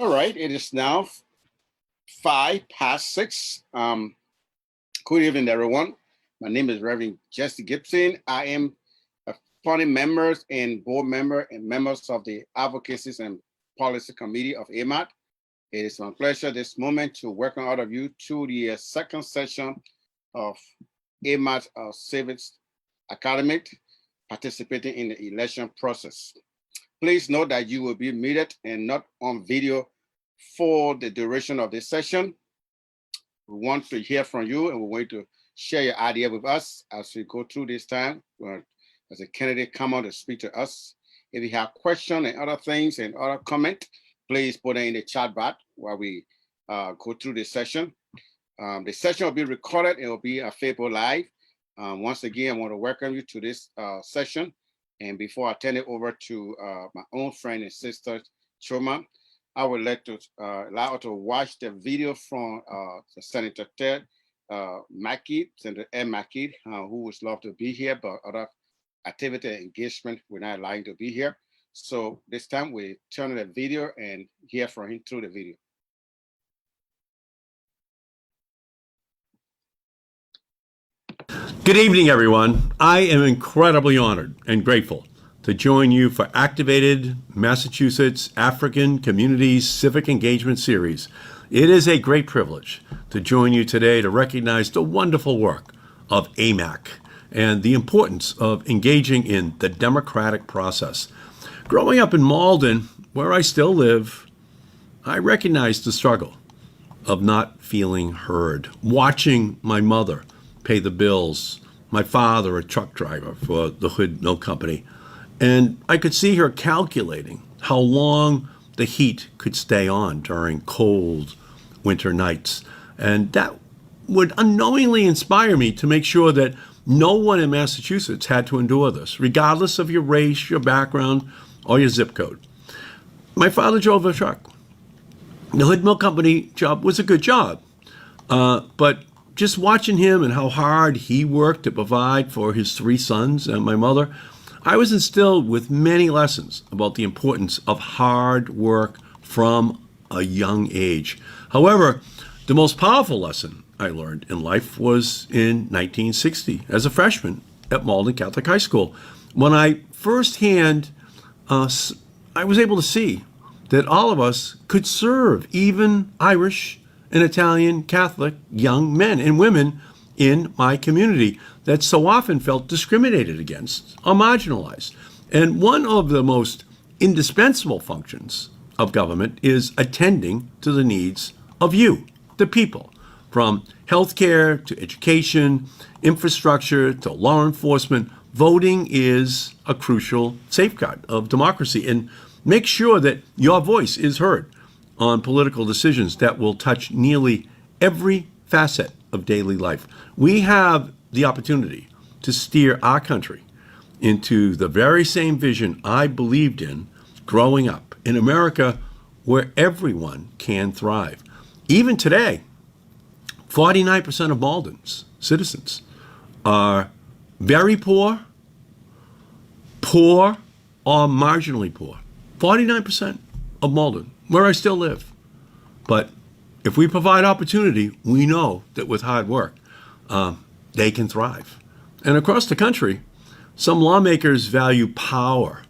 All right, it is now 6:05. Good evening, everyone. My name is Reverend Jesse Gibson. I am a founding member and board member and members of the Advocacy and Policy Committee of AMAC. It is my pleasure this moment to welcome all of you to the second session of AMAC Civics Academic, participating in the election process. Please note that you will be muted and not on video for the duration of this session. We want to hear from you, and we want to share your idea with us as we go through this time. As a candidate come on to speak to us. If you have questions and other things and other comment, please put it in the chat box while we go through this session. The session will be recorded. It will be available live. Once again, I want to welcome you to this session. And before I turn it over to my own friend and sister, Choma, I would like to allow her to watch the video from Senator Ted Mackey, Senator Ed Mackey, who would love to be here, but other activity and engagement we're not allowing to be here. So this time we turn on the video and hear from him through the video. Good evening, everyone. I am incredibly honored and grateful to join you for Activated Massachusetts African Communities Civic Engagement Series. It is a great privilege to join you today to recognize the wonderful work of AMAC and the importance of engaging in the democratic process. Growing up in Malden, where I still live, I recognized the struggle of not feeling heard, watching my mother pay the bills, my father a truck driver for the Hood Milk Company, and I could see her calculating how long the heat could stay on during cold winter nights. And that would unknowingly inspire me to make sure that no one in Massachusetts had to endure this, regardless of your race, your background, or your zip code. My father drove a truck. The Hood Milk Company job was a good job, but just watching him and how hard he worked to provide for his three sons and my mother, I was instilled with many lessons about the importance of hard work from a young age. However, the most powerful lesson I learned in life was in 1960 as a freshman at Malden Catholic High School, when I firsthand I was able to see that all of us could serve, even Irish and Italian Catholic young men and women in my community that so often felt discriminated against or marginalized. And one of the most indispensable functions of government is attending to the needs of you, the people, from healthcare to education, infrastructure to law enforcement. Voting is a crucial safeguard of democracy, and make sure that your voice is heard on political decisions that will touch nearly every facet of daily life. We have the opportunity to steer our country into the very same vision I believed in growing up in America, where everyone can thrive. Even today, 49% of Malden's citizens are very poor, poor, or marginally poor. 49% of Malden, where I still live. But if we provide opportunity, we know that with hard work, they can thrive. And across the country, some lawmakers value power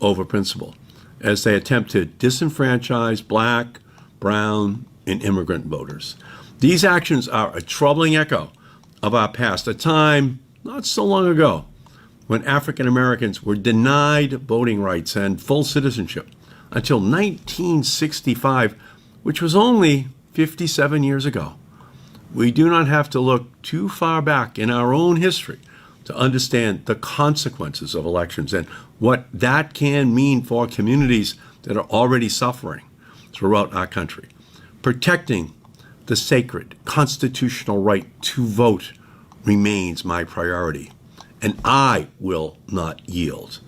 over principle as they attempt to disenfranchise Black, brown, and immigrant voters. These actions are a troubling echo of our past, a time not so long ago when African Americans were denied voting rights and full citizenship until 1965, which was only 57 years ago. We do not have to look too far back in our own history to understand the consequences of elections and what that can mean for communities that are already suffering throughout our country. Protecting the sacred constitutional right to vote remains my priority, and I will not yield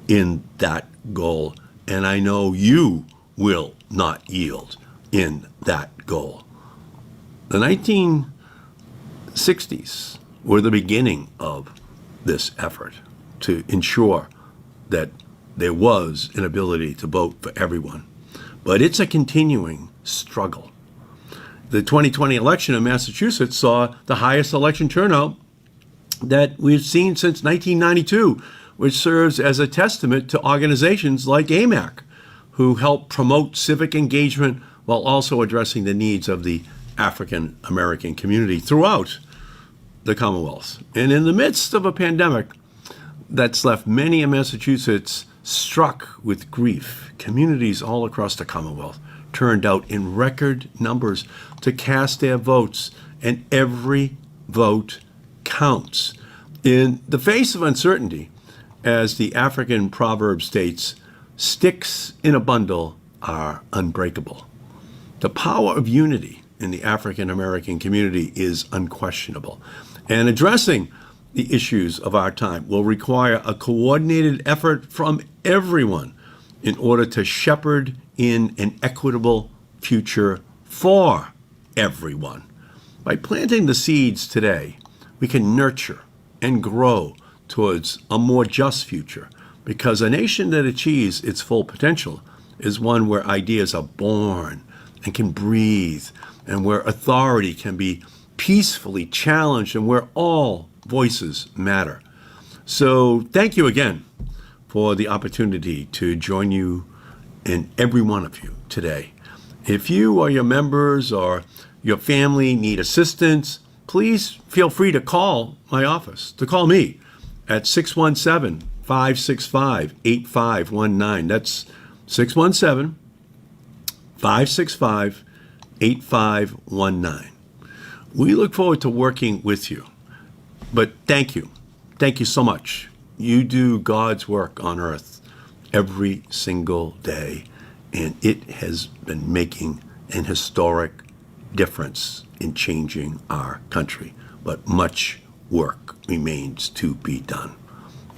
in that goal. And I know you will not yield in that goal. The 1960s were the beginning of this effort to ensure that there was an ability to vote for everyone. but it's a continuing struggle. The 2020 election in Massachusetts saw the highest election turnout that we've seen since 1992, which serves as a testament to organizations like AMAC, who help promote civic engagement while also addressing the needs of the African American community throughout the Commonwealth. And in the midst of a pandemic that's left many in Massachusetts struck with grief, communities all across the Commonwealth turned out in record numbers to cast their votes, and every vote counts. In the face of uncertainty, as the African proverb states, sticks in a bundle are unbreakable. The power of unity in the African American community is unquestionable, and addressing the issues of our time will require a coordinated effort from everyone in order to shepherd in an equitable future for everyone. By planting the seeds today, we can nurture and grow towards a more just future, because a nation that achieves its full potential is one where ideas are born and can breathe, and where authority can be peacefully challenged, and where all voices matter. So thank you again for the opportunity to join you and every one of you today. If you or your members or your family need assistance, please feel free to call my office, to call me at 617-565-8519. That's 617-565-8519. We look forward to working with you. But thank you. Thank you so much. You do God's work on earth every single day, and it has been making an historic difference in changing our country. But much work remains to be done.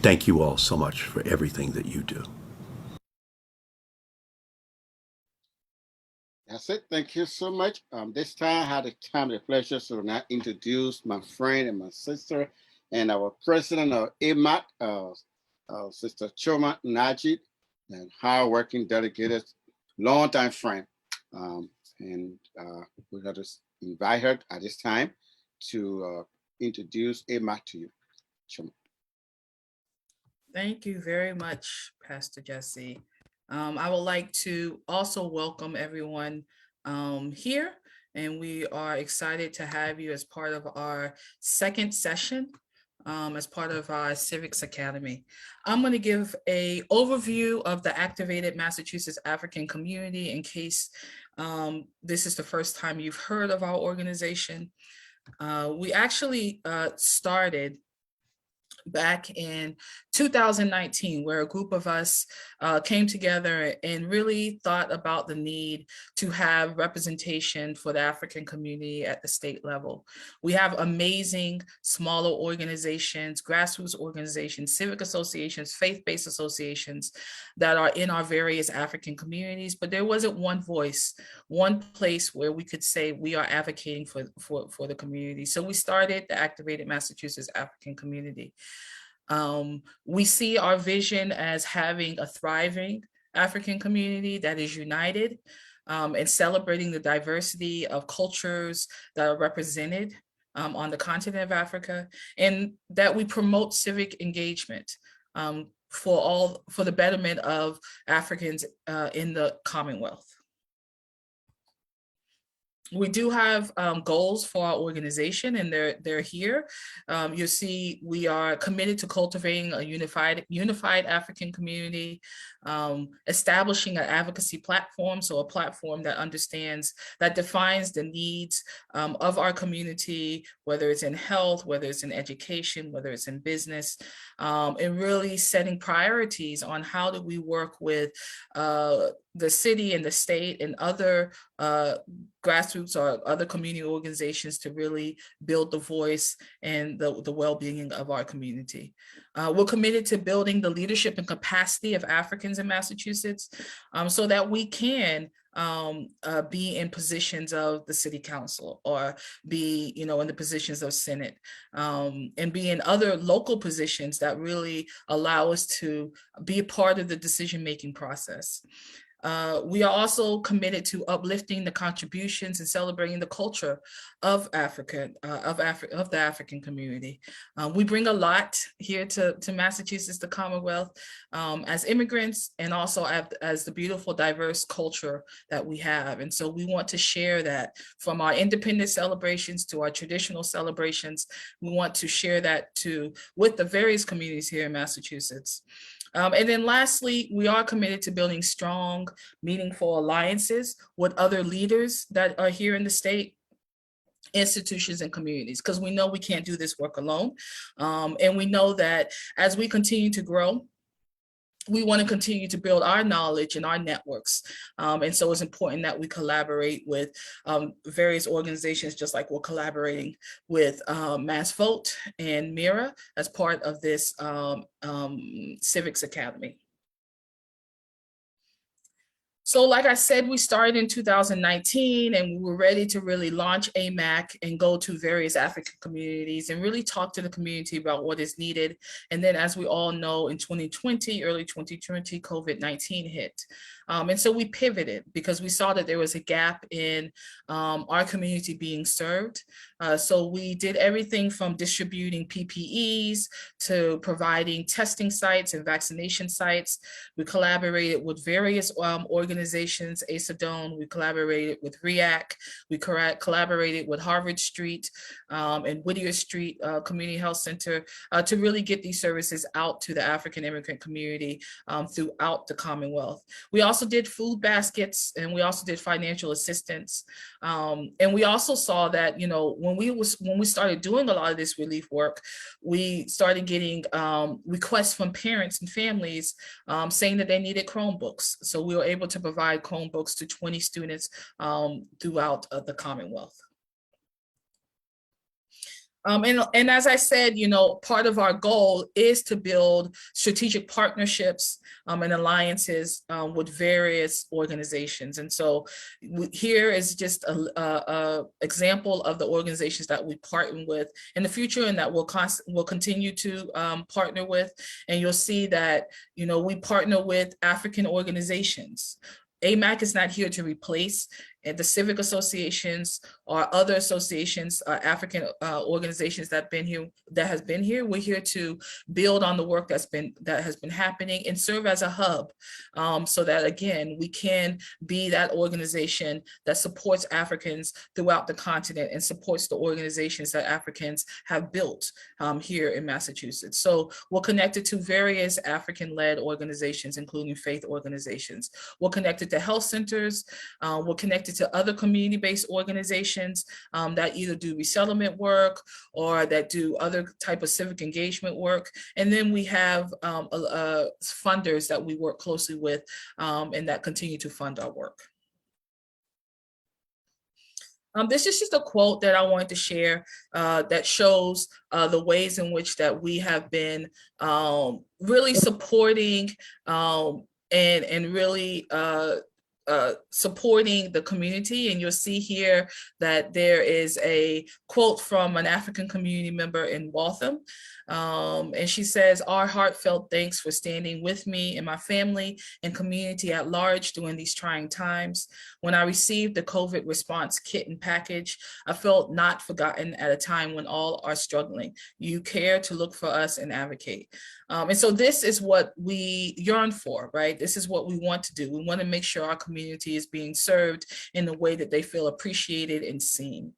Thank you all so much for everything that you do. That's it. Thank you so much. This time I had the time and the pleasure to now introduce my friend and my sister and our president of AMAC, Sister Choma Najid, and hardworking, dedicated, longtime friend. And we're going to invite her at this time to introduce AMAC to you. Choma. Thank you very much, Pastor Jesse. I would like to also welcome everyone here, and we are excited to have you as part of our second session as part of our Civics Academy. I'm going to give an overview of the activated Massachusetts African community in case this is the first time you've heard of our organization. We actually started back in 2019, where a group of us came together and really thought about the need to have representation for the African community at the state level. We have amazing smaller organizations, grassroots organizations, civic associations, faith-based associations that are in our various African communities, but there wasn't one voice, one place where we could say we are advocating for the community. So we started the Activated Massachusetts African Community. We see our vision as having a thriving African community that is united and celebrating the diversity of cultures that are represented on the continent of Africa, and that we promote civic engagement for the betterment of Africans in the Commonwealth. We do have goals for our organization, and they're here. You'll see we are committed to cultivating a unified African community, establishing an advocacy platform, so a platform that defines the needs of our community, whether it's in health, whether it's in education, whether it's in business, and really setting priorities on how do we work with the city and the state and other grassroots or other community organizations to really build the voice and the well-being of our community. We're committed to building the leadership and capacity of Africans in Massachusetts so that we can be in positions of the city council, or be, in the positions of Senate, and be in other local positions that really allow us to be a part of the decision-making process. We are also committed to uplifting the contributions and celebrating the culture of Africa, of the African community. We bring a lot here to Massachusetts, the Commonwealth, as immigrants, and also as the beautiful, diverse culture that we have. And so we want to share that from our independent celebrations to our traditional celebrations. We want to share that with the various communities here in Massachusetts. And then lastly, we are committed to building strong, meaningful alliances with other leaders that are here in the state, institutions, and communities, because we know we can't do this work alone. And we know that as we continue to grow, we want to continue to build our knowledge and our networks. And so it's important that we collaborate with various organizations, just like we're collaborating with Mass Vote and MIRA as part of this Civics Academy. So like I said, we started in 2019 and we were ready to really launch AMAC and go to various African communities and really talk to the community about what is needed. And then, as we all know, in 2020, early 2020, COVID-19 hit. And so we pivoted because we saw that there was a gap in our community being served. So we did everything from distributing PPEs to providing testing sites and vaccination sites. We collaborated with various organizations, ACEDON, we collaborated with REACT, we collaborated with Harvard Street and Whittier Street Community Health Center to really get these services out to the African immigrant community throughout the Commonwealth. We also did food baskets, and we also did financial assistance. And we also saw that, you know, when we started doing a lot of this relief work, we started getting requests from parents and families saying that they needed Chromebooks. So we were able to provide Chromebooks to 20 students throughout the Commonwealth. And as I said, you know, part of our goal is to build strategic partnerships and alliances with various organizations. And so here is just a example of the organizations that we partner with in the future and that we'll continue to partner with. And you'll see that, you know, we partner with African organizations. AMAC is not here to replace the civic associations or other associations, African organizations that has been here. We're here to build on the work that has been happening and serve as a hub, so that again we can be that organization that supports Africans throughout the continent and supports the organizations that Africans have built here in Massachusetts. So we're connected to various African-led organizations, including faith organizations. We're connected to health centers. We're connected to other community-based organizations that either do resettlement work or that do other type of civic engagement work. And then we have funders that we work closely with and that continue to fund our work. This is just a quote that I wanted to share that shows the ways in which that we have been really supporting and really supporting the community. And you'll see here that there is a quote from an African community member in Waltham. And she says, "Our heartfelt thanks for standing with me and my family and community at large during these trying times. When I received the COVID response kit and package, I felt not forgotten at a time when all are struggling. You care to look for us and advocate." And so this is what we yearn for, right? This is what we want to do. We want to make sure our community is being served in a way that they feel appreciated and seen.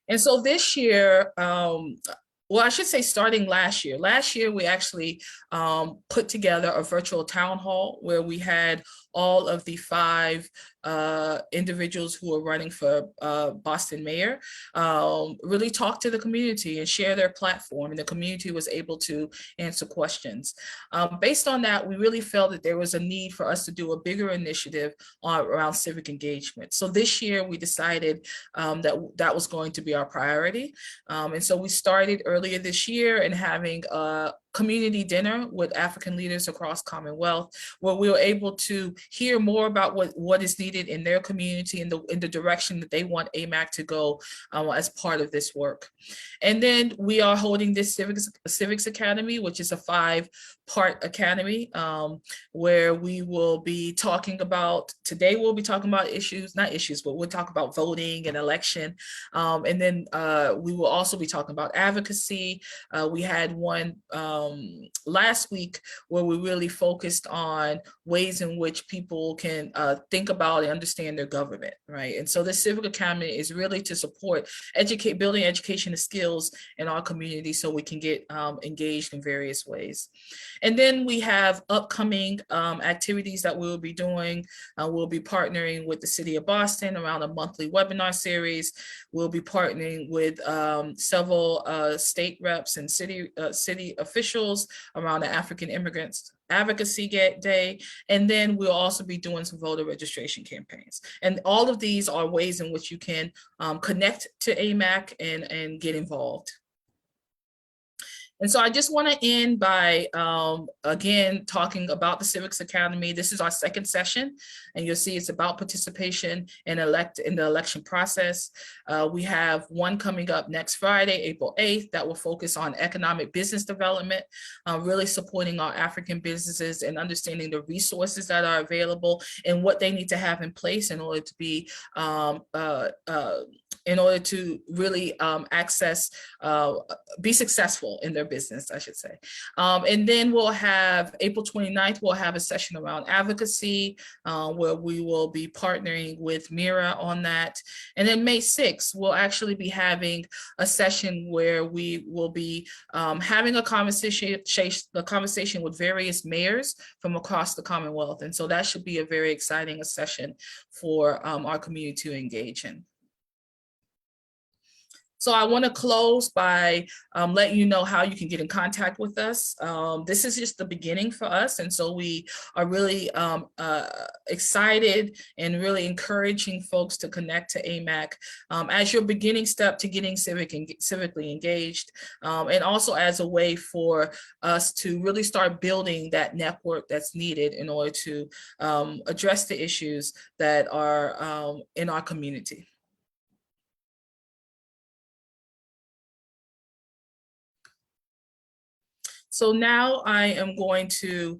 And so this year, well, I should say starting last year, we actually put together a virtual town hall where we had all of the 5 individuals who are running for Boston mayor really talk to the community and share their platform, and the community was able to answer questions. Based on that, we really felt that there was a need for us to do a bigger initiative around civic engagement. So this year we decided that was going to be our priority. And so we started earlier this year and having community dinner with African leaders across Commonwealth, where we were able to hear more about what is needed in their community and in the direction that they want AMAC to go as part of this work. And then we are holding this Civics Academy, which is a 5-part academy where we will be talking about, today we'll be talking about not issues, but we'll talk about voting and election. And then we will also be talking about advocacy. We had one last week where we really focused on ways in which people can think about and understand their government, right? And so the Civic Academy is really to support building education and skills in our community so we can get engaged in various ways. And then we have upcoming activities that we will be doing. We'll be partnering with the City of Boston around a monthly webinar series. We'll be partnering with several state reps and city officials around the African Immigrants Advocacy Day. And then we'll also be doing some voter registration campaigns. And all of these are ways in which you can connect to AMAC and get involved. And so I just want to end by, again, talking about the Civics Academy. This is our second session, and you'll see it's about participation in the election process. We have one coming up next Friday, April 8th, that will focus on economic business development, really supporting our African businesses and understanding the resources that are available and what they need to have in place in order to be in order to really be successful in their business, I should say. And then we'll have April 29th, we'll have a session around advocacy where we will be partnering with Mira on that. And then May 6th, we'll actually be having a session where we will be having a conversation with various mayors from across the Commonwealth. And so that should be a very exciting session for our community to engage in. So I want to close by letting you know how you can get in contact with us. This is just the beginning for us. And so we are really excited and really encouraging folks to connect to AMAC as your beginning step to getting civically engaged, and also as a way for us to really start building that network that's needed in order to address the issues that are in our community. So now I am going to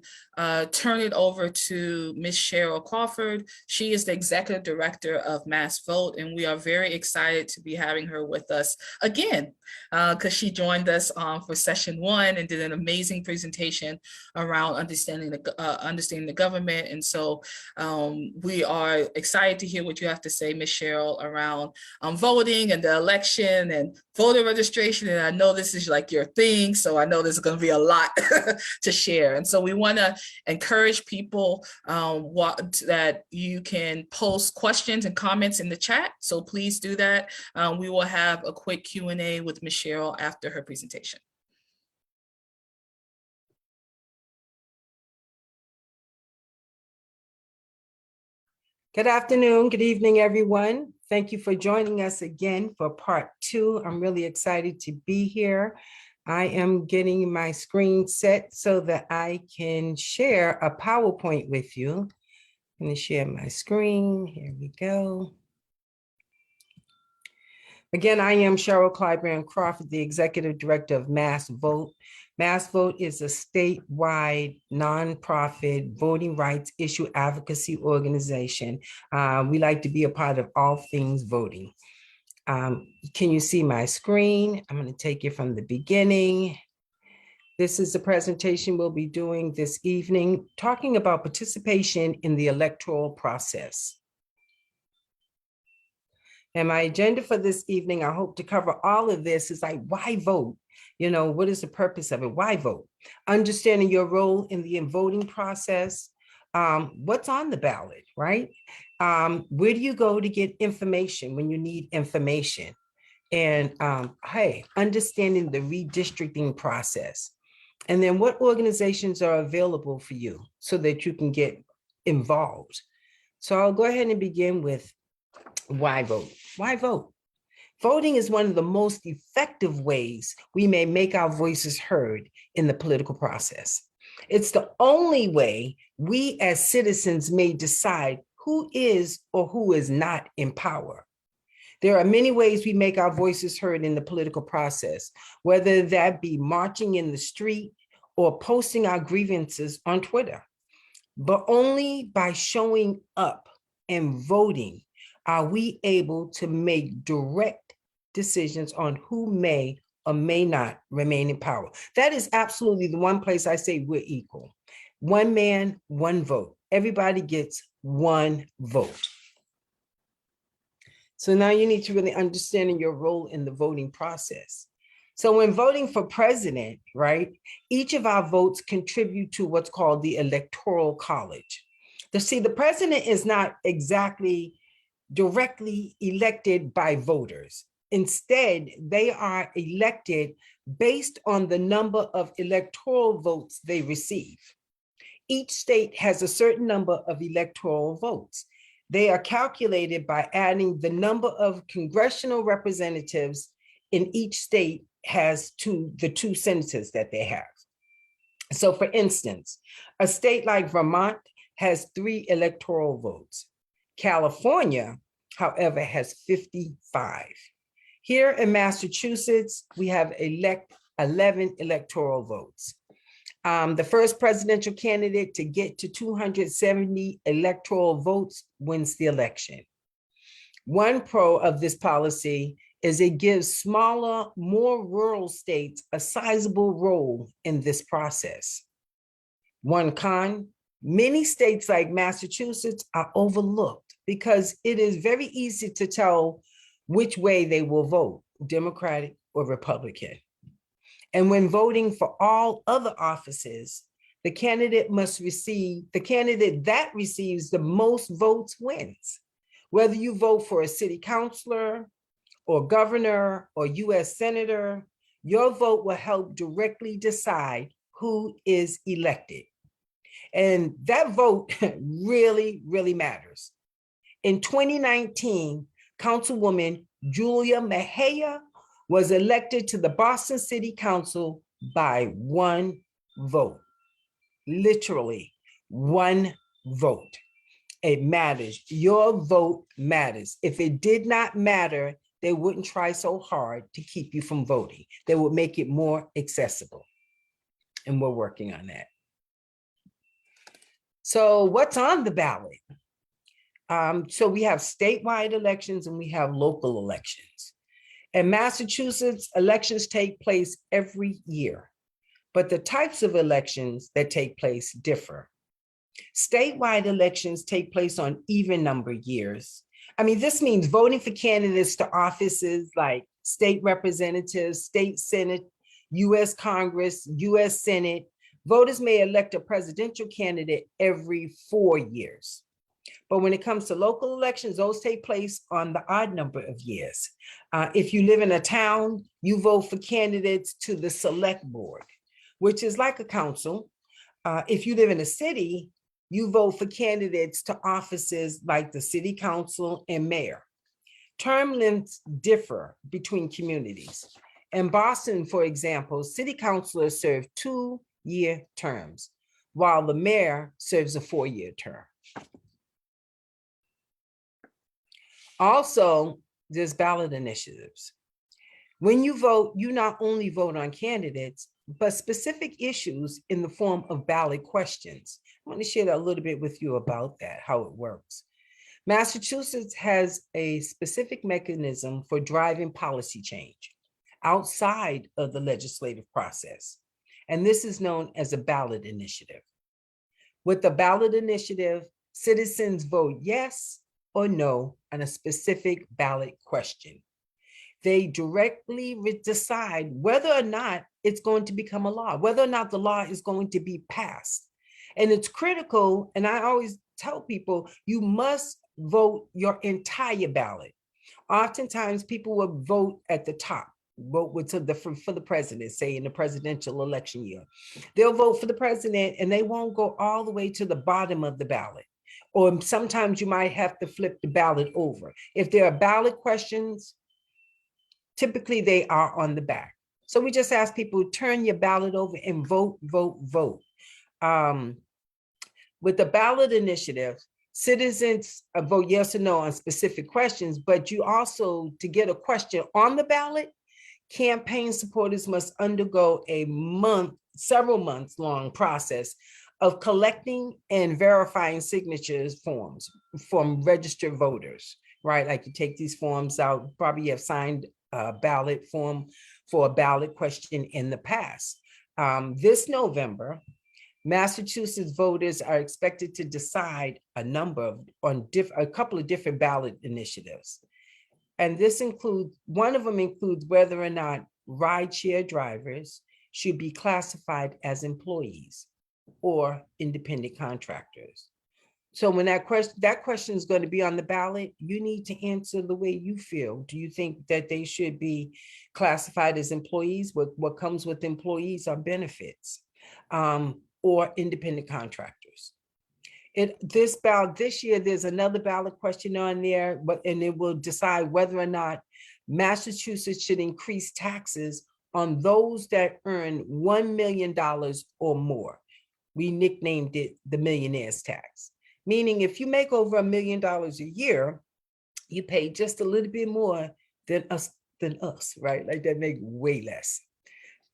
turn it over to Ms. Cheryl Crawford. She is the Executive Director of Mass Vote, and we are very excited to be having her with us again, because she joined us for session 1 and did an amazing presentation around understanding the government. And so we are excited to hear what you have to say, Ms. Cheryl, around voting and the election and voter registration. And I know this is like your thing, so I know there's going to be a lot to share. And so we want to encourage people that you can post questions and comments in the chat. So please do that. We will have a quick Q&A with Ms. Cheryl after her presentation. Good afternoon, good evening, everyone. Thank you for joining us again for part 2. I'm really excited to be here. I am getting my screen set so that I can share a PowerPoint with you. I'm going to share my screen. Here we go. Again, I am Cheryl Clyburn Crawford, the Executive Director of Mass Vote. Mass Vote is a statewide nonprofit voting rights issue advocacy organization. We like to be a part of all things voting. Can you see my screen? I'm going to take it from the beginning. This is the presentation we'll be doing this evening, talking about participation in the electoral process. And my agenda for this evening, I hope to cover all of this, is like, why vote? You know, what is the purpose of it? Why vote? Understanding your role in the voting process. What's on the ballot, right? Where do you go to get information when you need information? And hey, understanding the redistricting process. And then what organizations are available for you so that you can get involved. So I'll go ahead and begin with why vote? Why vote? Voting is one of the most effective ways we may make our voices heard in the political process. It's the only way we as citizens may decide who is or who is not in power. There are many ways we make our voices heard in the political process, whether that be marching in the street or posting our grievances on Twitter. But only by showing up and voting are we able to make direct decisions on who may or may not remain in power. That is absolutely the one place I say we're equal. One man, one vote. Everybody gets one vote. So now you need to really understand your role in the voting process. So when voting for president, right, each of our votes contribute to what's called the Electoral College. The president is not exactly directly elected by voters. Instead, they are elected based on the number of electoral votes they receive. Each state has a certain number of electoral votes. They are calculated by adding the number of congressional representatives in each state has to the 2 senators that they have. So for instance, a state like Vermont has 3 electoral votes. California, however, has 55. Here in Massachusetts, we have 11 electoral votes. The first presidential candidate to get to 270 electoral votes wins the election. One pro of this policy is it gives smaller, more rural states a sizable role in this process. One con, many states like Massachusetts are overlooked because it is very easy to tell which way they will vote, Democratic or Republican. And when voting for all other offices, the candidate that receives the most votes wins. Whether you vote for a city councilor or governor or US senator, your vote will help directly decide who is elected. And that vote really, really matters. In 2019, Councilwoman Julia Mejia was elected to the Boston City Council by 1 vote. Literally 1 vote. It matters. Your vote matters. If it did not matter, they wouldn't try so hard to keep you from voting. They would make it more accessible. And we're working on that. So what's on the ballot? So we have statewide elections and we have local elections. In Massachusetts, elections take place every year, but the types of elections that take place differ. Statewide elections take place on even number years. I mean, this means voting for candidates to offices like state representatives, state senate, US Congress, US Senate. Voters may elect a presidential candidate every 4 years. But when it comes to local elections, those take place on the odd number of years. If you live in a town, you vote for candidates to the select board, which is like a council. If you live in a city, you vote for candidates to offices like the city council and mayor. Term lengths differ between communities. In Boston, for example, city councilors serve 2-year terms, while the mayor serves a 4-year term. Also, there's ballot initiatives. When you vote, you not only vote on candidates, but specific issues in the form of ballot questions. I want to share a little bit with you about that, how it works. Massachusetts has a specific mechanism for driving policy change outside of the legislative process. And this is known as a ballot initiative. With the ballot initiative, citizens vote yes or no on a specific ballot question. They directly decide whether or not it's going to become a law, whether or not the law is going to be passed. And it's critical, and I always tell people, you must vote your entire ballot. Oftentimes, people will vote at the top, vote for the president, say in the presidential election year. They'll vote for the president, and they won't go all the way to the bottom of the ballot. Or sometimes you might have to flip the ballot over. If there are ballot questions Typically, they are on the back. So we just ask people, turn your ballot over and vote, vote, vote. With the ballot initiative, citizens vote yes or no on specific questions, but you also, to get a question on the ballot, campaign supporters must undergo several months long process of collecting and verifying signatures forms from registered voters, right? Like you take these forms out, probably have signed a ballot form for a ballot question in the past. This November, Massachusetts voters are expected to decide a couple of different ballot initiatives. And one of them includes whether or not rideshare drivers should be classified as employees or independent contractors. So when that question is going to be on the ballot, you need to answer the way you feel. Do you think that they should be classified as employees? What comes with employees are benefits, or independent contractors. This year, there's another ballot question on there, and it will decide whether or not Massachusetts should increase taxes on those that earn $1 million or more. We nicknamed it the millionaire's tax, meaning if you make over $1 million a year, you pay just a little bit more than us, right? Like that make way less.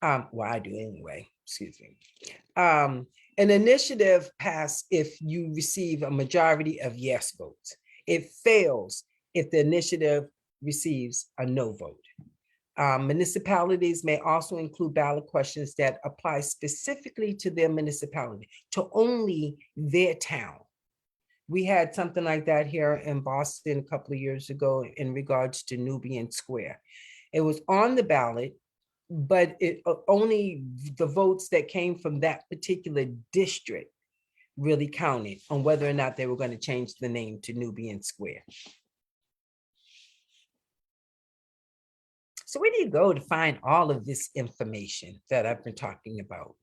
Well, I do anyway, excuse me. An initiative passed if you receive a majority of yes votes. It fails if the initiative receives a no vote. Municipalities may also include ballot questions that apply specifically to their municipality, to only their town. We had something like that here in Boston a couple of years ago in regards to Nubian Square. It was on the ballot, but only the votes that came from that particular district really counted on whether or not they were going to change the name to Nubian Square. So where do you go to find all of this information that I've been talking about?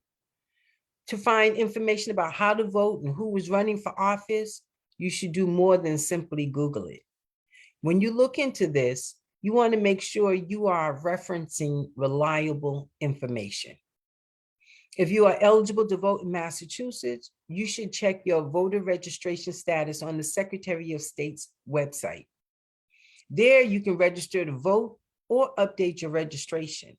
To find information about how to vote and who was running for office, you should do more than simply Google it. When you look into this, you want to make sure you are referencing reliable information. If you are eligible to vote in Massachusetts, you should check your voter registration status on the Secretary of State's website. There, you can register to vote or update your registration.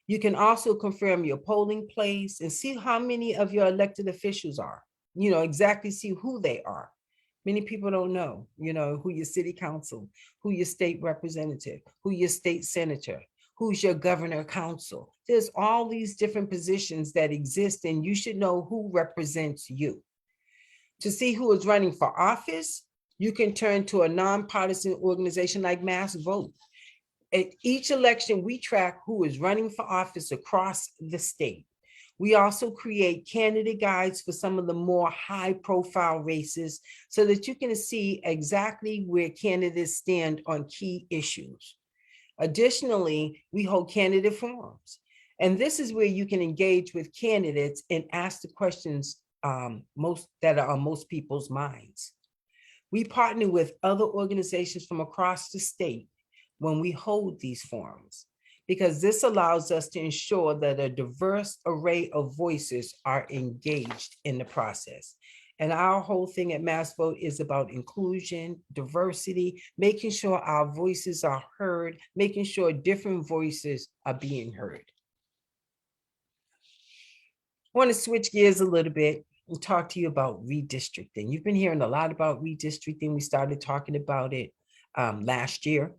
You can also confirm your polling place and see how many of your elected officials are, exactly see who they are. Many people don't know, who your city council, who your state representative, who your state senator, who's your governor council. There's all these different positions that exist, and you should know who represents you. To see who is running for office, you can turn to a nonpartisan organization like Mass Vote. At each election, we track who is running for office across the state. We also create candidate guides for some of the more high-profile races so that you can see exactly where candidates stand on key issues. Additionally, we hold candidate forums, and this is where you can engage with candidates and ask the questions that are on most people's minds. We partner with other organizations from across the state when we hold these forums, because this allows us to ensure that a diverse array of voices are engaged in the process. And our whole thing at Mass Vote is about inclusion, diversity, making sure our voices are heard, making sure different voices are being heard. I want to switch gears a little bit and talk to you about redistricting. You've been hearing a lot about redistricting. We started talking about it last year.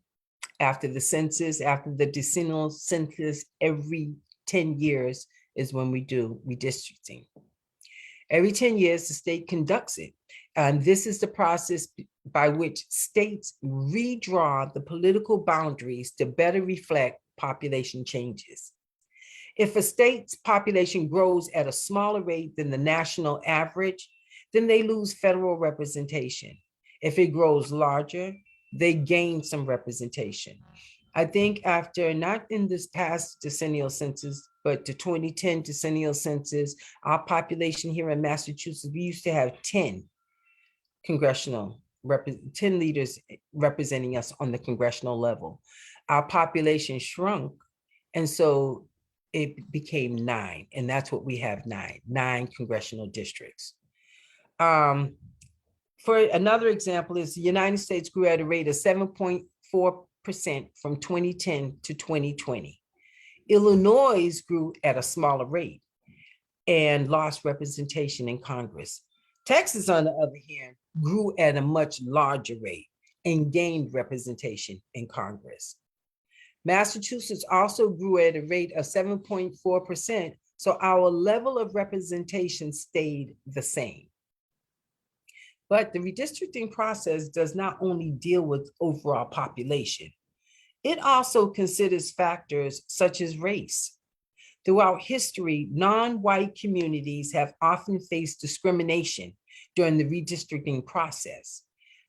After the census, after the decennial census, every 10 years is when we do redistricting. Every 10 years, the state conducts it. And this is the process by which states redraw the political boundaries to better reflect population changes. If a state's population grows at a smaller rate than the national average, then they lose federal representation. If it grows larger, they gain some representation. I think after, not in this past decennial census, but the 2010 decennial census, our population here in Massachusetts, we used to have 10 leaders representing us on the congressional level. Our population shrunk, and so it became 9, and that's what we have, nine congressional districts. For another example is the United States grew at a rate of 7.4% from 2010 to 2020. Illinois grew at a smaller rate and lost representation in Congress. Texas, on the other hand, grew at a much larger rate and gained representation in Congress. Massachusetts also grew at a rate of 7.4%, so our level of representation stayed the same. But the redistricting process does not only deal with overall population, it also considers factors such as race. Throughout history, non-white communities have often faced discrimination during the redistricting process.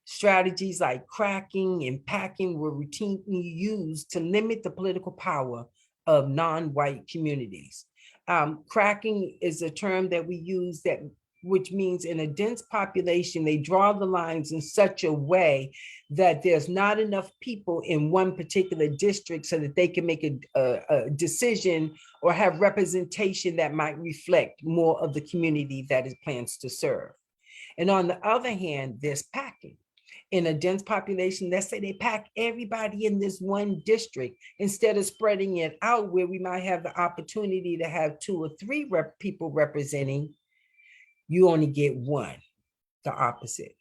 Strategies like cracking and packing were routinely used to limit the political power of non-white communities. Cracking is a term that we use which means in a dense population, they draw the lines in such a way that there's not enough people in one particular district so that they can make a decision or have representation that might reflect more of the community that it plans to serve. And on the other hand, there's packing. In a dense population, let's say they pack everybody in this one district instead of spreading it out where we might have the opportunity to have 2 or 3 people representing, you only get 1, the opposite.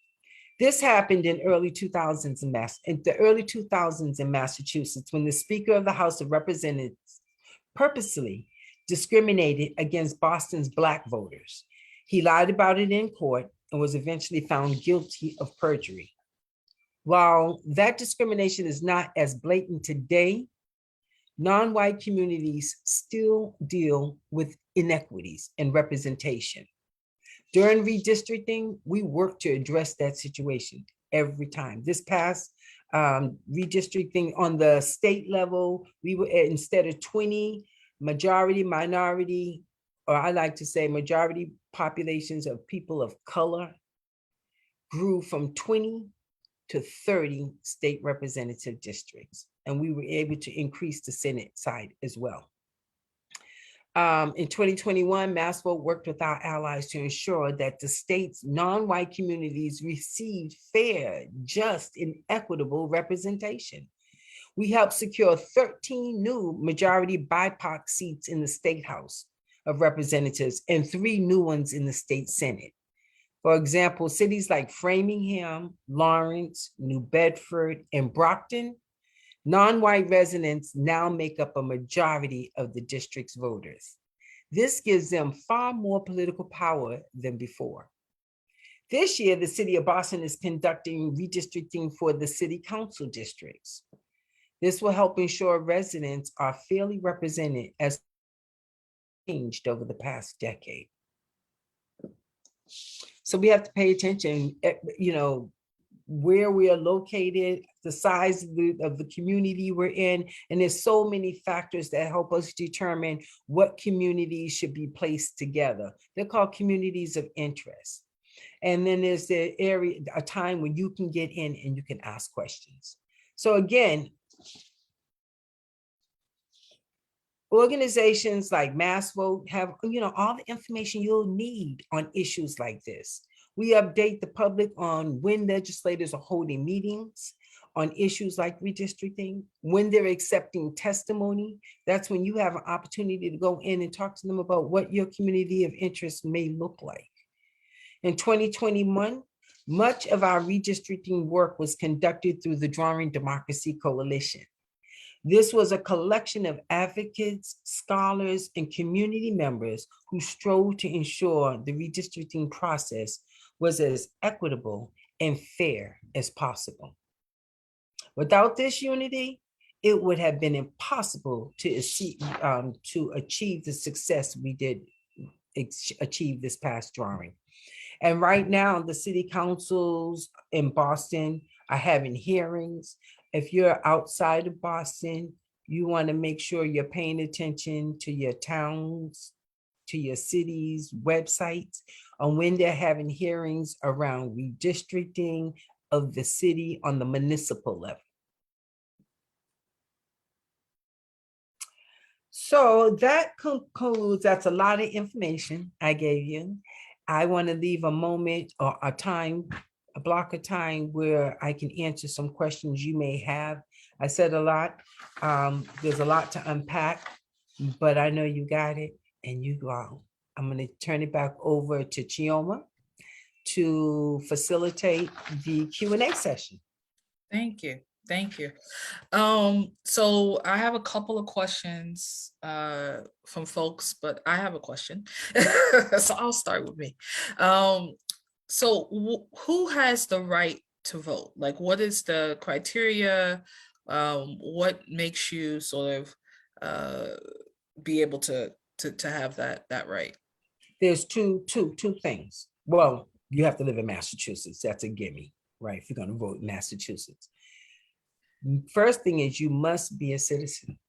This happened in the early 2000s in Massachusetts, when the Speaker of the House of Representatives purposely discriminated against Boston's Black voters. He lied about it in court and was eventually found guilty of perjury. While that discrimination is not as blatant today, non-white communities still deal with inequities in representation. During redistricting, we work to address that situation every time. This past redistricting on the state level, we were at, instead of 20 majority, minority, or I like to say majority populations of people of color, grew from 20 to 30 state representative districts. And we were able to increase the Senate side as well. In 2021, MassVote worked with our allies to ensure that the state's non-white communities received fair, just, and equitable representation. We helped secure 13 new majority BIPOC seats in the State House of Representatives and 3 new ones in the state Senate. For example, cities like Framingham, Lawrence, New Bedford, and Brockton, non-white residents now make up a majority of the district's voters. This gives them far more political power than before. This year, the city of Boston is conducting redistricting for the city council districts. This will help ensure residents are fairly represented as changed over the past decade. So we have to pay attention, where we are located, the size of the community we're in, and there's so many factors that help us determine what communities should be placed together. They're called communities of interest. And then there's the area, a time when you can get in and you can ask questions. So again, organizations like MassVote have, all the information you'll need on issues like this. We update the public on when legislators are holding meetings on issues like redistricting, when they're accepting testimony. That's when you have an opportunity to go in and talk to them about what your community of interest may look like. In 2021, much of our redistricting work was conducted through the Drawing Democracy Coalition. This was a collection of advocates, scholars, and community members who strove to ensure the redistricting process was as equitable and fair as possible. Without this unity, it would have been impossible to achieve the success we did achieve this past drawing. And right now, the city councils in Boston are having hearings. If you're outside of Boston, you want to make sure you're paying attention to your towns, to your cities' websites on when they're having hearings around redistricting of the city on the municipal level. So that concludes, that's a lot of information I gave you. I want to leave a moment or a time, a block of time where I can answer some questions you may have. I said a lot. There's a lot to unpack, but I know you got it and you go out. I'm going to turn it back over to Chioma to facilitate the Q&A session. Thank you. Thank you. So I have a couple of questions from folks, but I have a question. So I'll start with me. So who has the right to vote? Like, what is the criteria? What makes you sort of be able to have that right? There's two things. Well, you have to live in Massachusetts. That's a gimme, right? If you're going to vote in Massachusetts. First thing is you must be a citizen.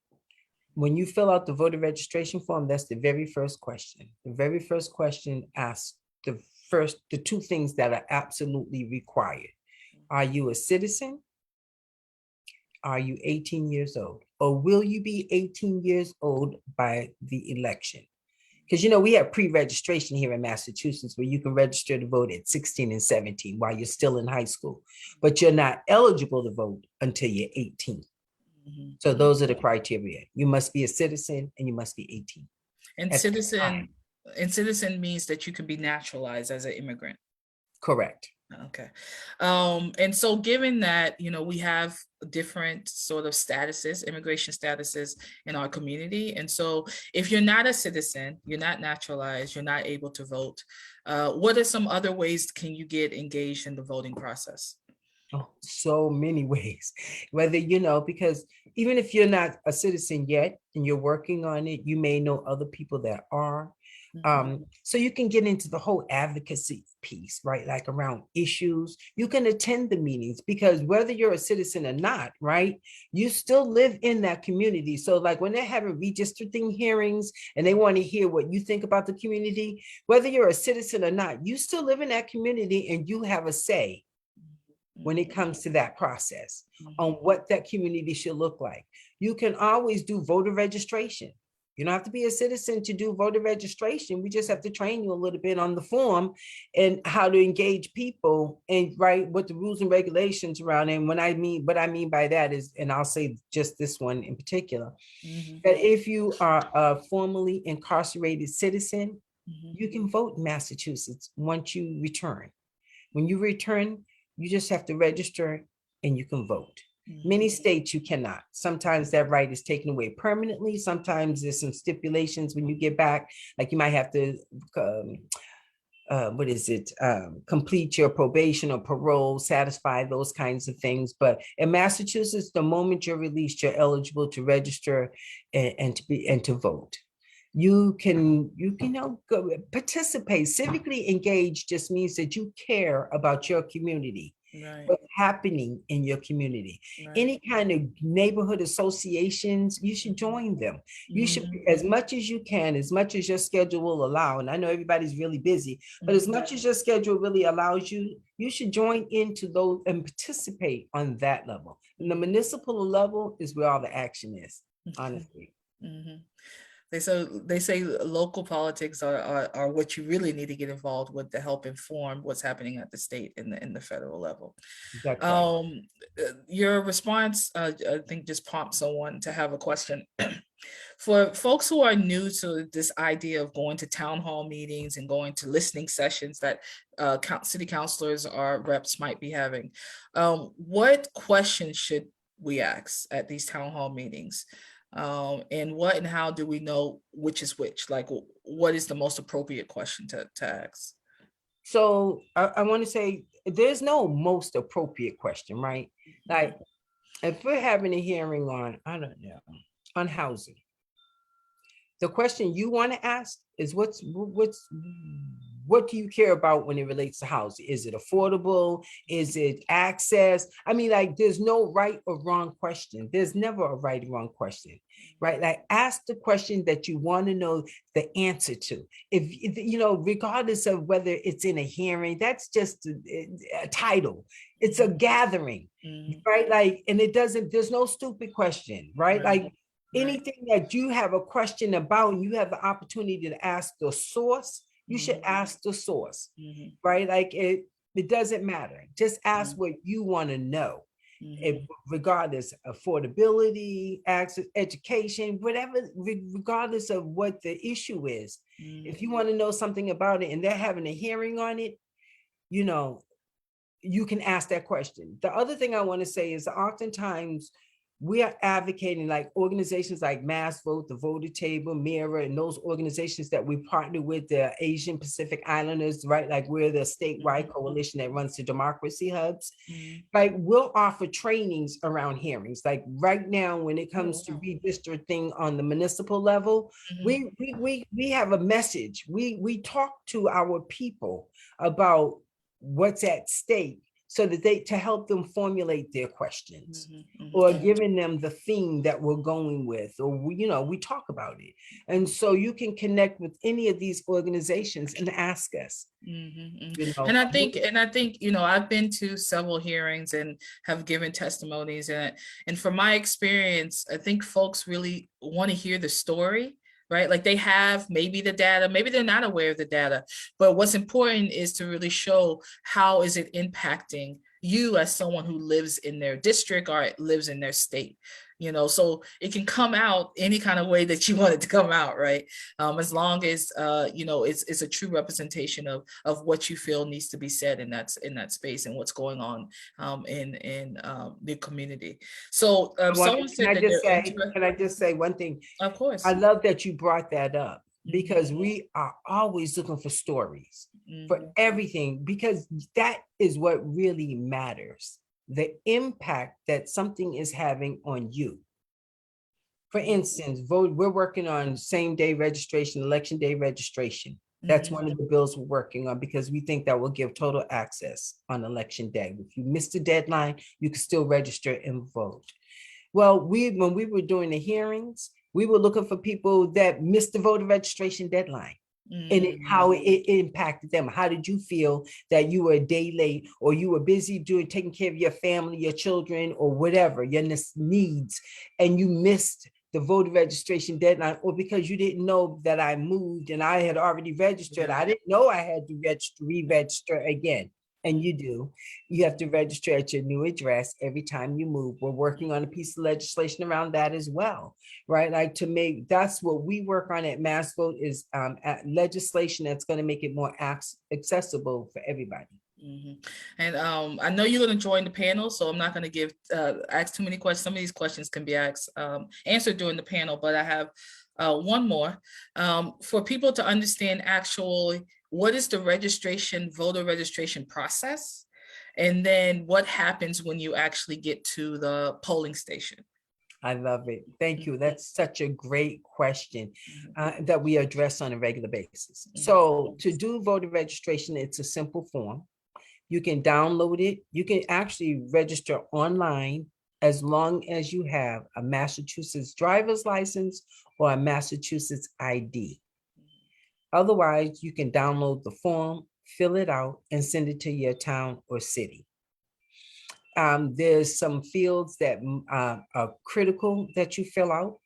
When you fill out the voter registration form, that's the very first question. The very first question asks the two things that are absolutely required. Are you a citizen? Are you 18 years old? Or will you be 18 years old by the election? Because, you know, we have pre-registration here in Massachusetts where you can register to vote at 16 and 17 while you're still in high school, but you're not eligible to vote until you're 18. Mm-hmm. So those are the criteria. You must be a citizen and you must be 18. And citizen means that you can be naturalized as an immigrant. Correct. Okay. And so given that, you know, we have different sort of statuses, immigration statuses in our community. And so if you're not a citizen, you're not naturalized, you're not able to vote, what are some other ways can you get engaged in the voting process? Oh, so many ways. Whether, you know, because even if you're not a citizen yet and you're working on it, you may know other people that are. So you can get into the whole advocacy piece, right? Like around issues, you can attend the meetings because whether you're a citizen or not, right? You still live in that community. So like when they're having redistricting hearings and they want to hear what you think about the community, whether you're a citizen or not, you still live in that community and you have a say when it comes to that process on what that community should look like. You can always do voter registration. You don't have to be a citizen to do voter registration. We just have to train you a little bit on the form and how to engage people and write what the rules and regulations around. And what I mean by that is, and I'll say just this one in particular, that if you are a formally incarcerated citizen, you can vote in Massachusetts once you return. When you return, you just have to register and you can vote. Many states you cannot. Sometimes that right is taken away permanently. Sometimes there's some stipulations when you get back, like you might have to, complete your probation or parole, satisfy those kinds of things. But in Massachusetts, the moment you're released, you're eligible to register and to vote. You can go participate. Civically engaged just means that you care about your community. Right. What's happening in your community. Right. Any kind of neighborhood associations, you should join them. You should, as much as you can, as much as your schedule will allow. And I know everybody's really busy, but as much as your schedule really allows you, you should join into those and participate on that level. And the municipal level is where all the action is, honestly. They say local politics are what you really need to get involved with to help inform what's happening at the state and in the federal level. Exactly. Your response, I think, just prompts someone to have a question. For folks who are new to this idea of going to town hall meetings and going to listening sessions that city councilors or reps might be having, what questions should we ask at these town hall meetings? And what and how do we know which is which? Like, what is the most appropriate question to ask? So I want to say there's no most appropriate question, right? Like if we're having a hearing on, I don't know, on housing, the question you want to ask is what do you care about when it relates to housing? Is it affordable? Is it access? I mean, like, there's no right or wrong question. There's never a right or wrong question, right? Like, ask the question that you want to know the answer to. If you know, regardless of whether it's in a hearing, that's just a title. It's a gathering, right? Like, and there's no stupid question, right? Like, Anything that you have a question about and you have the opportunity to ask the source, you should ask the source, right? Like it doesn't matter. Just ask what you want to know. Regardless affordability, access, education, whatever, regardless of what the issue is. If you want to know something about it and they're having a hearing on it, you know, you can ask that question. The other thing I want to say is oftentimes we are advocating, like organizations like Mass Vote, the Voter Table, Mirror, and those organizations that we partner with, the Asian Pacific Islanders, right? Like we're the statewide coalition that runs the democracy hubs. Like we'll offer trainings around hearings. Like right now, when it comes to redistricting on the municipal level, we have a message. We talk to our people about what's at stake, so that to help them formulate their questions, or giving them the theme that we're going with, or we talk about it. And so you can connect with any of these organizations and ask us. And I think, I've been to several hearings and have given testimonies, and from my experience, I think folks really want to hear the story. Right? Like they have maybe the data, maybe they're not aware of the data, but what's important is to really show how is it impacting you as someone who lives in their district or lives in their state, so it can come out any kind of way that you want it to come out, right? As long as, it's a true representation of what you feel needs to be said in that space and what's going on in the community. So someone said that can I just say one thing? Of course. I love that you brought that up, because we are always looking for stories for everything, because that is what really matters. The impact that something is having on you. For instance, we're working on same-day registration, election day registration. That's one of the bills we're working on, because we think that will give total access on election day. If you missed the deadline, you can still register and vote. Well, when we were doing the hearings, we were looking for people that missed the voter registration deadline. And how it impacted them. How did you feel that you were a day late, or you were busy taking care of your family, your children, or whatever, your needs, and you missed the voter registration deadline, or because you didn't know that I moved and I had already registered. I didn't know I had to re-register again. And you do. You have to register at your new address every time you move. We're working on a piece of legislation around that as well, right? Like that's what we work on at Mass Vote, is legislation that's going to make it more accessible for everybody. And I know you're going to join the panel, so I'm not going to ask too many questions. Some of these questions can be answered during the panel, but I have one more for people to understand actually what is the voter registration process, and then what happens when you actually get to the polling station. I love it. Thank you. That's such a great question that we address on a regular basis. So to do voter registration, it's a simple form. You can download it. You can actually register online as long as you have a Massachusetts driver's license or a Massachusetts ID. Otherwise, you can download the form, fill it out, and send it to your town or city. There's some fields that are critical that you fill out.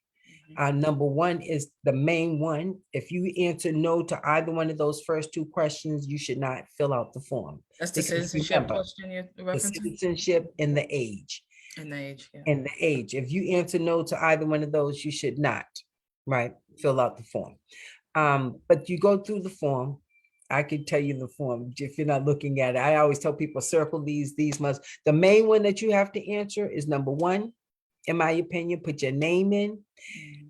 Number one is the main one. If you answer no to either one of those first two questions, you should not fill out the form. That's the citizenship question you're referencing? The citizenship and the age. And the age, yeah. And the age. If you answer no to either one of those, you should not, right, fill out the form. But you go through the form. I can tell you the form if you're not looking at it. I always tell people circle these must. The main one that you have to answer is number 1, in my opinion, put your name in.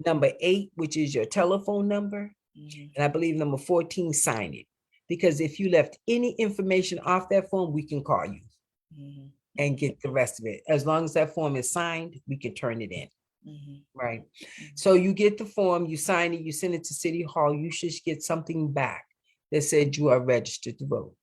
Number 8, which is your telephone number. And I believe number 14, sign it. Because if you left any information off that form, we can call you and get the rest of it. As long as that form is signed, we can turn it in. Right. So you get the form, you sign it, you send it to City Hall, you should get something back that said you are registered to vote.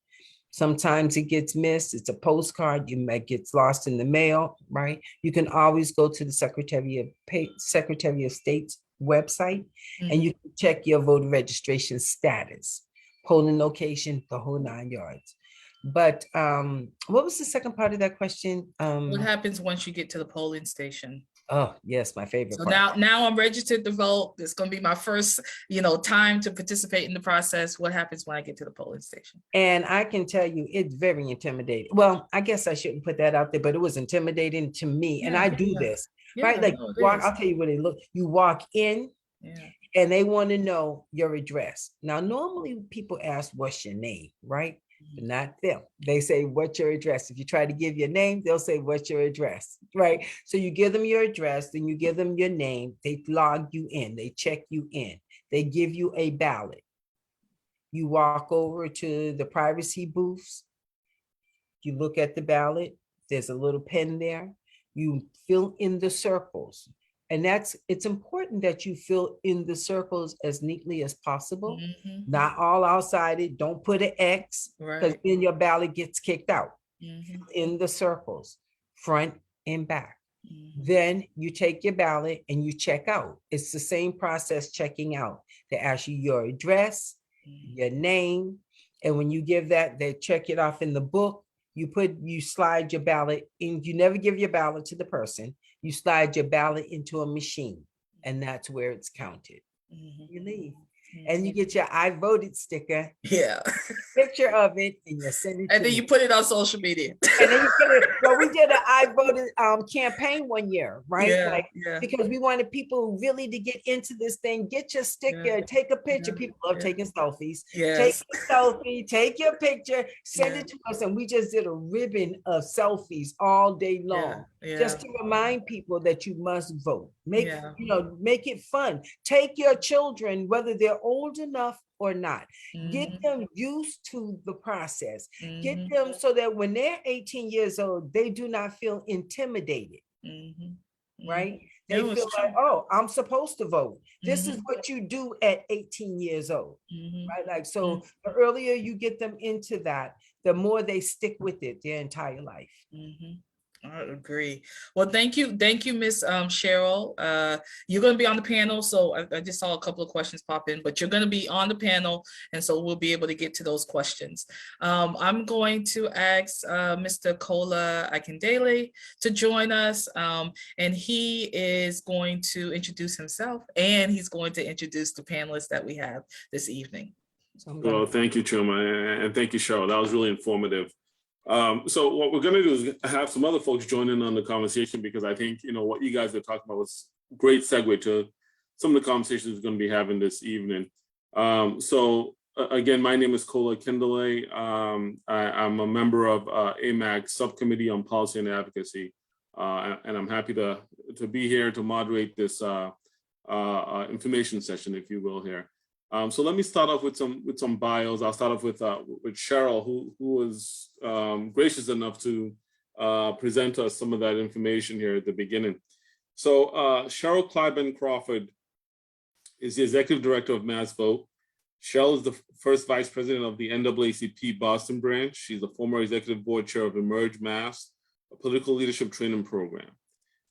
Sometimes it gets missed. It's a postcard. You might get lost in the mail, right? You can always go to the Secretary of State's website and you can check your voter registration status, polling location, the whole 9 yards. But what was the second part of that question? What happens once you get to the polling station? Oh, yes, my favorite So part. now I'm registered to vote. It's going to be my first, time to participate in the process. What happens when I get to the polling station? And I can tell you, it's very intimidating. Well, I guess I shouldn't put that out there, but it was intimidating to me. And I do this, right? Like, no, it walk, is. I'll tell you what it look. You walk in Yeah. and they want to know your address. Now, normally people ask, what's your name, right? But not them. They say, what's your address? If you try to give your name, they'll say, what's your address, right? So you give them your address, then you give them your name. They log you in. They check you in. They give you a ballot. You walk over to the privacy booths. You look at the ballot. There's a little pen there. You fill in the circles. And it's important that you fill in the circles as neatly as possible. Mhm. Not all outside it. Don't put an X because Right. then your ballot gets kicked out. Mhm. In the circles, front and back. Mhm. Then you take your ballot and you check out. It's the same process checking out. They ask you your address, your name, and when you give that, they check it off in the book. You slide your ballot in. You never give your ballot to the person. You slide your ballot into a machine, and that's where it's counted. Mhm. You leave, and you get your I voted sticker, Yeah. picture of it, and you send it And to then me. you put it on social media. And then you put it, well, we did an I voted campaign one year, right? Yeah. Like, Yeah. because we wanted people really to get into this thing. Get your sticker, Yeah. take a picture. Yeah. People love Yeah. taking selfies. Yes. Take a selfie, take your picture, send Yeah. it to us. And we just did a ribbon of selfies all day long. Yeah. Just to remind people that you must vote. Make Yeah. make it fun. Take your children, whether they're old enough or not. Get Mhm. them used to the process. Get Mhm. them so that when they're 18 years old, they do not feel intimidated, Mhm. right? They No, it's feel true. like, oh, I'm supposed to vote. This is Mhm. what you do at 18 years old, Mhm. right? Like, so the earlier you get them into that, the more they stick with it their entire life. Mhm. I agree. Well, thank you, Miss Cheryl. You're going to be on the panel, so I just saw a couple of questions pop in, but you're going to be on the panel, and so we'll be able to get to those questions. I'm going to ask Mr. Kola Akindele to join us, and he is going to introduce himself, and he's going to introduce the panelists that we have this evening. So Well, thank you, Chuma, and thank you, Cheryl. That was really informative. So what we're going to do is have some other folks join in on the conversation, because I think, what you guys are talking about was a great segue to some of the conversations we're going to be having this evening. Again, my name is Kola Akindele. I'm a member of AMAC Subcommittee on Policy and Advocacy, and I'm happy to be here to moderate this information session, if you will, here. So let me start off with some bios. I'll start off with Cheryl, who was gracious enough to present us some of that information here at the beginning. So Cheryl Clyburn Crawford is the executive director of Mass Vote. Cheryl is the first vice president of the NAACP Boston branch. She's a former executive board chair of Emerge Mass, a political leadership training program.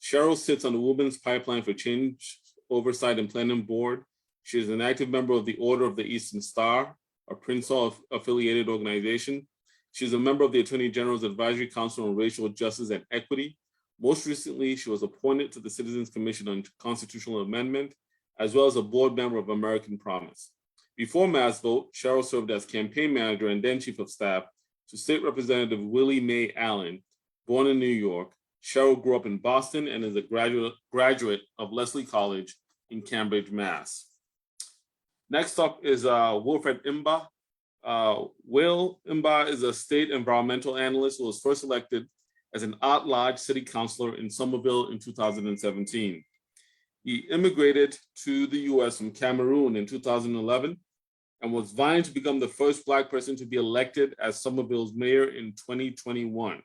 Cheryl sits on the Women's Pipeline for Change Oversight and Planning Board. She is an active member of the Order of the Eastern Star, a Princeton affiliated organization. She's a member of the Attorney General's Advisory Council on Racial Justice and Equity. Most recently, she was appointed to the Citizens Commission on Constitutional Amendment, as well as a board member of American Promise. Before Mass Vote, Cheryl served as campaign manager and then chief of staff to State Representative Willie Mae Allen. Born in New York, Cheryl grew up in Boston and is a graduate of Lesley College in Cambridge, Mass. Next up is Wilfred Imba. Will Imba is a state environmental analyst who was first elected as an at-large city councilor in Somerville in 2017. He immigrated to the US from Cameroon in 2011 and was vying to become the first Black person to be elected as Somerville's mayor in 2021.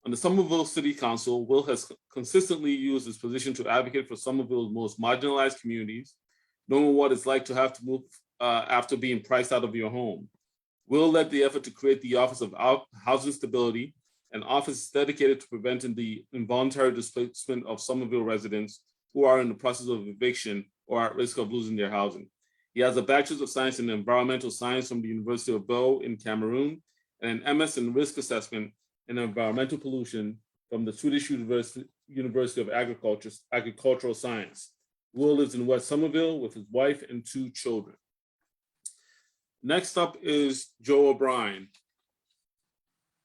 On the Somerville City Council, Will has consistently used his position to advocate for Somerville's most marginalized communities, knowing what it's like to have to move after being priced out of your home. Will led the effort to create the Office of Housing Stability, an office dedicated to preventing the involuntary displacement of Somerville residents who are in the process of eviction or at risk of losing their housing. He has a Bachelor's of Science in Environmental Science from the University of Bo in Cameroon, and an MS in Risk Assessment and Environmental Pollution from the Swedish University of Agricultural Science. Will lives in West Somerville with his wife and 2 children. Next up is Joe O'Brien.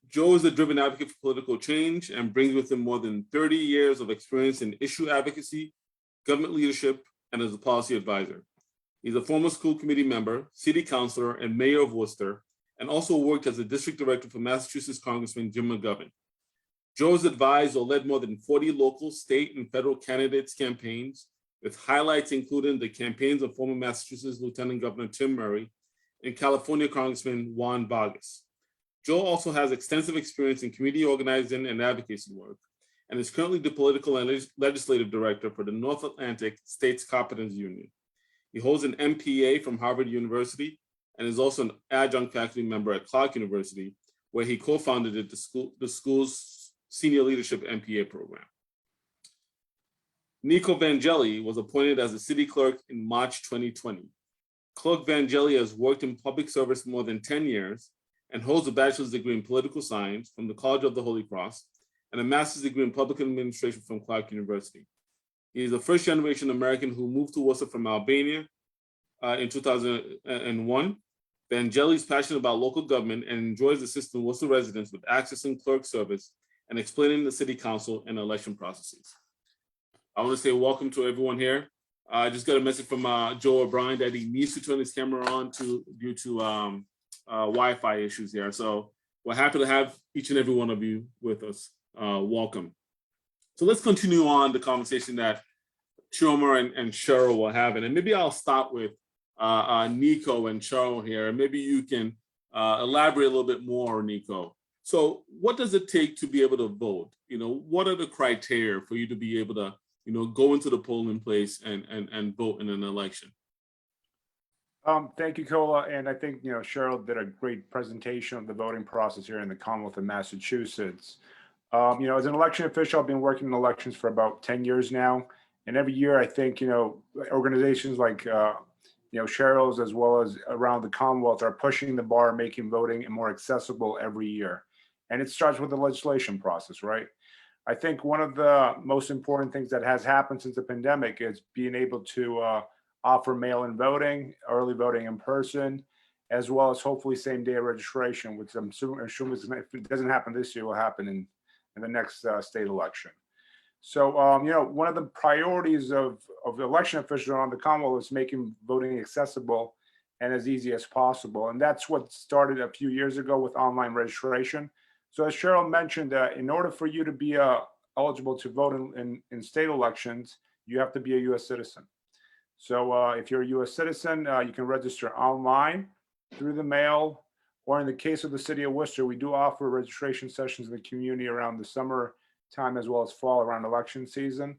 Joe is a driven advocate for political change and brings with him more than 30 years of experience in issue advocacy, government leadership, and as a policy advisor. He's a former school committee member, city councilor, and mayor of Worcester, and also worked as a district director for Massachusetts Congressman Jim McGovern. Joe has advised or led more than 40 local, state, and federal candidates' campaigns, with highlights including the campaigns of former Massachusetts Lieutenant Governor Tim Murray and California Congressman Juan Vargas. Joe also has extensive experience in community organizing and advocacy work, and is currently the political and legislative director for the North Atlantic States Carpenters Union. He holds an MPA from Harvard University and is also an adjunct faculty member at Clark University, where he co-founded the school's senior leadership MPA program. Nico Vangeli was appointed as the city clerk in March 2020. Clerk Vangeli has worked in public service more than 10 years and holds a bachelor's degree in political science from the College of the Holy Cross and a master's degree in public administration from Clark University. He is a first-generation American who moved to Worcester from Albania in 2001. Vangeli is passionate about local government and enjoys assisting Worcester residents with accessing clerk service and explaining the city council and election processes. I want to say welcome to everyone here. I just got a message from Joe O'Brien that he needs to turn his camera on due to Wi-Fi issues here. So we're happy to have each and every one of you with us. Welcome. So let's continue on the conversation that Chioma and Cheryl were having. And maybe I'll start with Nico and Cheryl here. And maybe you can elaborate a little bit more, Nico. So what does it take to be able to vote? What are the criteria for you to be able to, go into the polling place and vote in an election? Thank you, Kola. And I think, Cheryl did a great presentation of the voting process here in the Commonwealth of Massachusetts. As an election official, I've been working in elections for about 10 years now. And every year, I think, organizations like, Cheryl's as well as around the Commonwealth are pushing the bar, making voting more accessible every year. And it starts with the legislation process, right? I think one of the most important things that has happened since the pandemic is being able to offer mail-in voting, early voting in person, as well as hopefully same-day registration, which I'm assuming if it doesn't happen this year, will happen in the next state election. So, one of the priorities of the election officials around the Commonwealth is making voting accessible and as easy as possible. And that's what started a few years ago with online registration. So as Cheryl mentioned, in order for you to be eligible to vote in state elections, you have to be a U.S. citizen. So if you're a U.S. citizen, you can register online, through the mail, or in the case of the city of Worcester, we do offer registration sessions in the community around the summer time as well as fall around election season.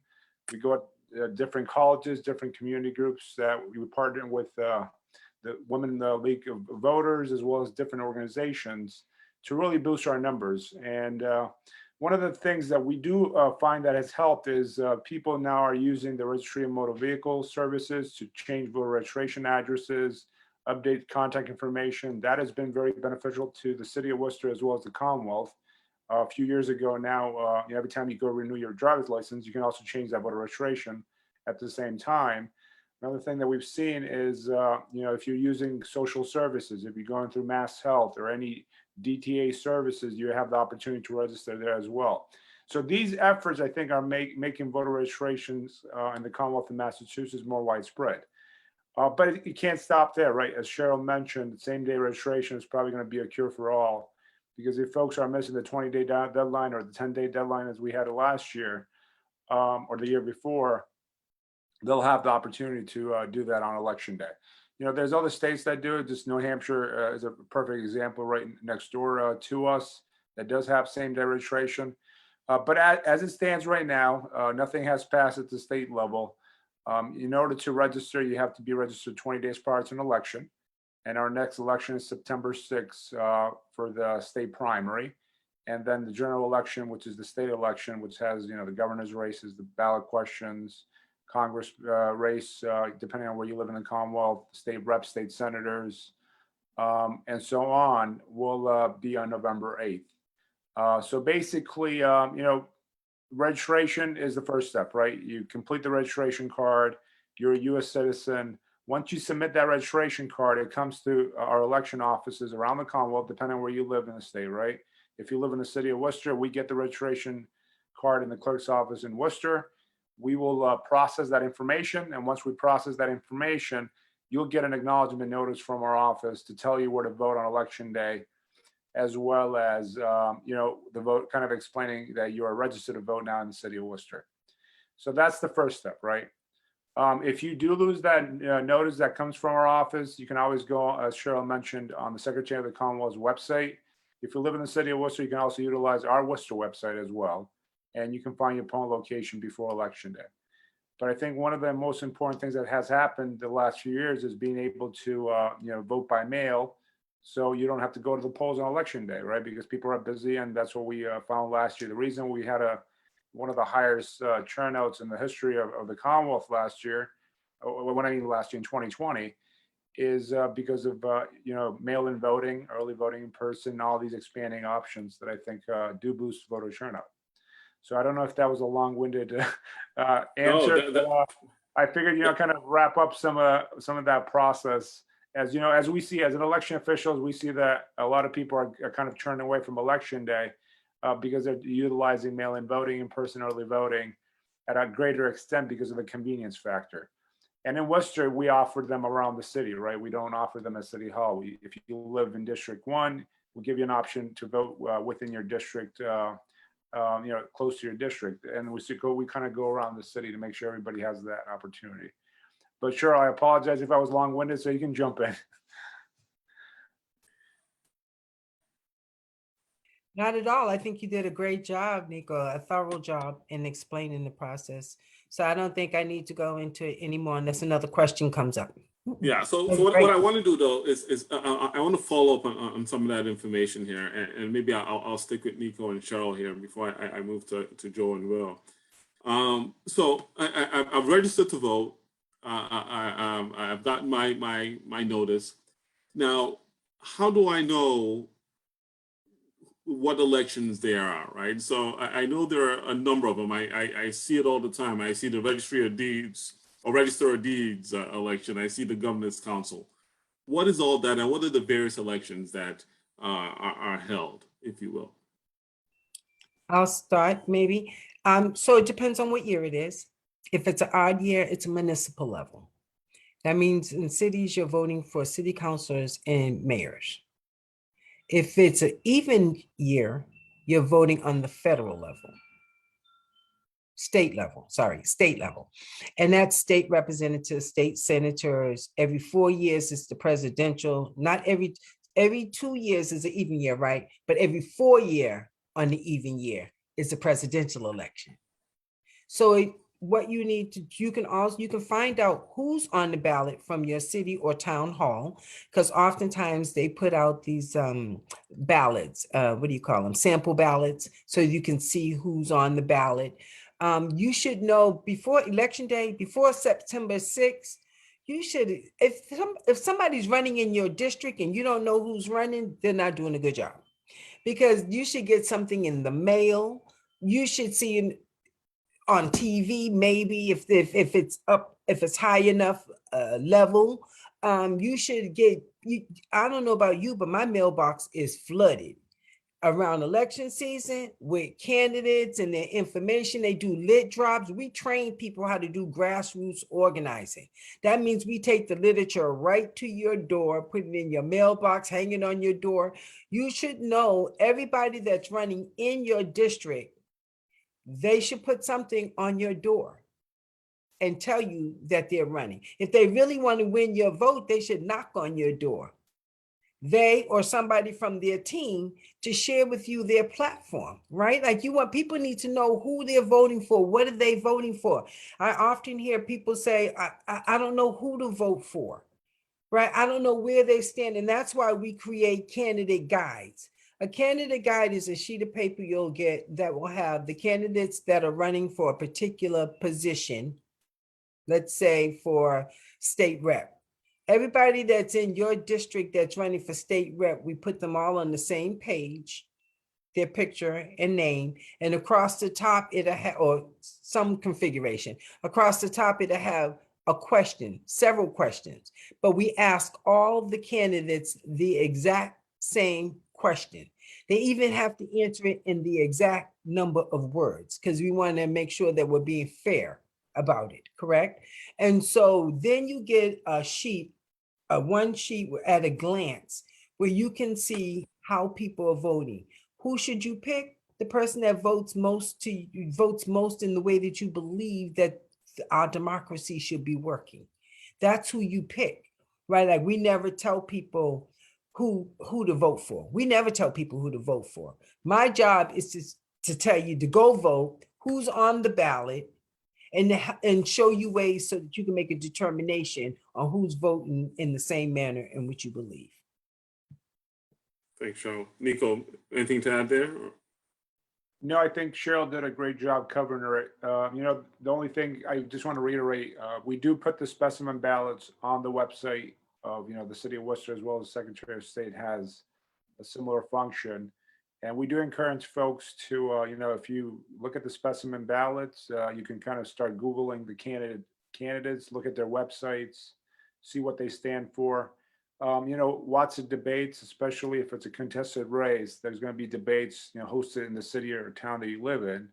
We go at different colleges, different community groups that we partner with the Women League of Voters as well as different organizations to really boost our numbers. And one of the things that we do find that has helped is people now are using the Registry of Motor Vehicle Services to change voter registration addresses, update contact information. That has been very beneficial to the city of Worcester as well as the Commonwealth. A few years ago now, every time you go renew your driver's license, you can also change that voter registration at the same time. Another thing that we've seen is, if you're using social services, if you're going through Mass Health or any DTA services, you have the opportunity to register there as well. So these efforts, I think, are making voter registrations in the Commonwealth of Massachusetts more widespread. But it can't stop there, right? As Cheryl mentioned, same-day registration is probably going to be a cure for all, because if folks are missing the 20-day deadline or the 10-day deadline as we had it last year or the year before, they'll have the opportunity to do that on election day. There's other states that do it. Just New Hampshire is a perfect example right next door to us that does have same-day registration. But as it stands right now, nothing has passed at the state level. In order to register, you have to be registered 20 days prior to an election. And our next election is September 6th for the state primary. And then the general election, which is the state election, which has, the governor's races, the ballot questions, Congress race, depending on where you live in the Commonwealth, state reps, state senators, and so on, will be on November 8th. So basically, registration is the first step, right? You complete the registration card, you're a US citizen. Once you submit that registration card, it comes to our election offices around the Commonwealth, depending on where you live in the state, right? If you live in the city of Worcester, we get the registration card in the clerk's office in Worcester. We will process that information. And once we process that information, you'll get an acknowledgement notice from our office to tell you where to vote on election day, as well as, the vote, kind of explaining that you are registered to vote now in the city of Worcester. So that's the first step, right? If you do lose that notice that comes from our office, you can always go, as Cheryl mentioned, on the Secretary of the Commonwealth's website. If you live in the city of Worcester, you can also utilize our Worcester website as well. And you can find your polling location before election day. But I think one of the most important things that has happened the last few years is being able to, vote by mail. So you don't have to go to the polls on election day, right? Because people are busy, and that's what we found last year. The reason we had one of the highest turnouts in the history of the Commonwealth last year, when I mean last year in 2020, is because of mail-in voting, early voting in person, all these expanding options that I think do boost voter turnout. So I don't know if that was a long-winded answer. No, I figured kind of wrap up some of that process. As we see as an election officials, we see that a lot of people are kind of turning away from election day because they're utilizing mail-in voting, in-person early voting at a greater extent because of the convenience factor. And in Worcester, we offer them around the city, right? We don't offer them at City Hall. If you live in District 1, we'll give you an option to vote within your district, close to your district. And we kind of go around the city to make sure everybody has that opportunity. But sure, I apologize if I was long-winded, so you can jump in. Not at all. I think you did a great job, Nico, a thorough job in explaining the process. So I don't think I need to go into it anymore unless another question comes up. Yeah. So That's what great. I want to do though is I want to follow up on some of that information here, and maybe I'll stick with Nico and Cheryl here before I move to Joe and Will. So I've registered to vote. I've gotten my notice. Now, how do I know what elections there are, right? So I know there are a number of them. I see it all the time. I see the Registry of Deeds or Register of Deeds election. I see the Governor's Council. What is all that, and what are the various elections that are held, if you will? I'll start maybe. So it depends on what year it is. If it's an odd year, it's a municipal level. That means in cities, you're voting for city councilors and mayors. If it's an even year, you're voting on the federal level. State level. And that's state representatives, state senators. Every 4 years is the presidential. Not every 2 years is an even year, right? But every 4 year on the even year is a presidential election. So what you need to, you can find out who's on the ballot from your city or town hall, because oftentimes they put out these ballots, what do you call them? Sample ballots, so you can see who's on the ballot. You should know before election day, before September 6th, you should, if somebody's running in your district and you don't know who's running, they're not doing a good job. Because you should get something in the mail. You should see on TV, maybe if it's up, if it's high enough level, you should get. I don't know about you, but my mailbox is flooded around election season with candidates and their information. They do lit drops. We train people how to do grassroots organizing. That means we take the literature right to your door, put it in your mailbox, hang it on your door. You should know everybody that's running in your district. They should put something on your door and tell you that they're running. If they really want to win your vote, they should knock on your door. They or somebody from their team to share with you their platform, right? Like people need to know who they're voting for. What are they voting for? I often hear people say, I don't know who to vote for, right? I don't know where they stand. And that's why we create candidate guides. A candidate guide is a sheet of paper you'll get that will have the candidates that are running for a particular position, let's say for state rep. Everybody that's in your district that's running for state rep, we put them all on the same page. their picture and name, and across the top it'll have, or some configuration. Across the top it'll have a question, several questions, but we ask all the candidates the exact same question. They even have to answer it in the exact number of words because we want to make sure that we're being fair about it, correct? And so then you get a sheet, one sheet at a glance where you can see how people are voting. Who should you pick? The person that votes most in the way that you believe that our democracy should be working. That's who you pick, right? Like we never tell people who to vote for. We never tell people who to vote for. My job is to tell you to go vote, who's on the ballot, and show you ways so that you can make a determination on who's voting in the same manner in which you believe. Thanks, Cheryl. Nico, anything to add there? No, I think Cheryl did a great job covering it. The only thing I just want to reiterate, we do put the specimen ballots on the website of, the city of Worcester, as well as Secretary of State has a similar function. And we do encourage folks to, if you look at the specimen ballots, you can kind of start Googling the candidates, look at their websites, see what they stand for. Lots of debates, especially if it's a contested race, there's going to be debates, hosted in the city or town that you live in.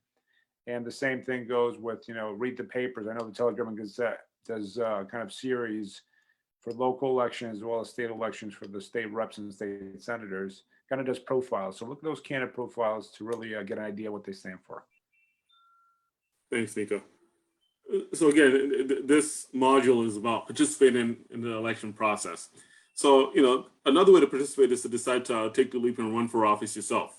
And the same thing goes with, read the papers. I know the Telegram and Gazette does kind of series for local elections as well as state elections for the state reps and state senators, kind of does profiles. So look at those candidate profiles to really get an idea what they stand for. Thanks, Nico. So again, this module is about participating in the election process. So, another way to participate is to decide to take the leap and run for office yourself,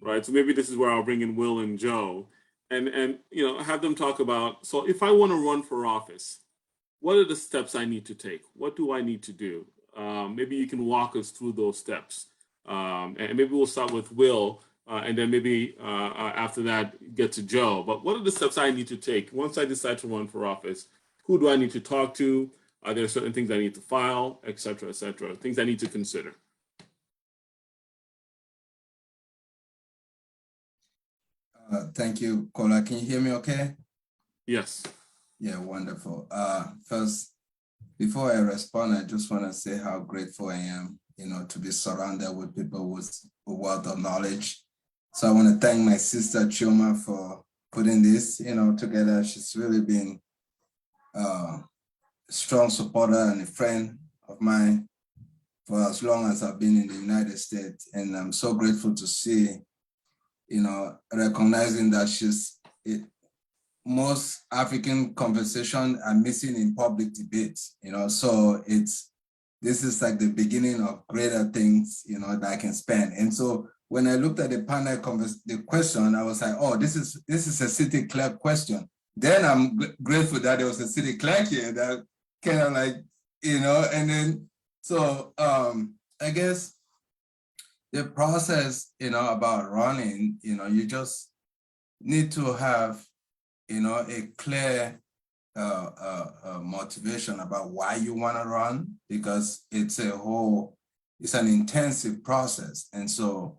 right? So maybe this is where I'll bring in Will and Joe and have them talk about, so if I want to run for office, what are the steps I need to take? What do I need to do? Maybe you can walk us through those steps. And maybe we'll start with Will, and then maybe after that get to Joe. But what are the steps I need to take once I decide to run for office? Who do I need to talk to? Are there certain things I need to file, et cetera, things I need to consider? Thank you, Kola. Can you hear me okay? Yes. Yeah, wonderful. First, before I respond, I just want to say how grateful I am, to be surrounded with people with a wealth of knowledge. So I want to thank my sister Chioma for putting this, together. She's really been strong supporter and a friend of mine for as long as I've been in the United States. And I'm so grateful to see, recognizing that most African conversations are missing in public debates, so this is like the beginning of greater things, that I can spend. And so when I looked at the panel the question, I was like, oh, this is a city clerk question. Then I'm grateful that there was a city clerk here that kind of like, and then, so I guess the process, about running, you just need to have, a clear motivation about why you want to run, because it's an intensive process. And so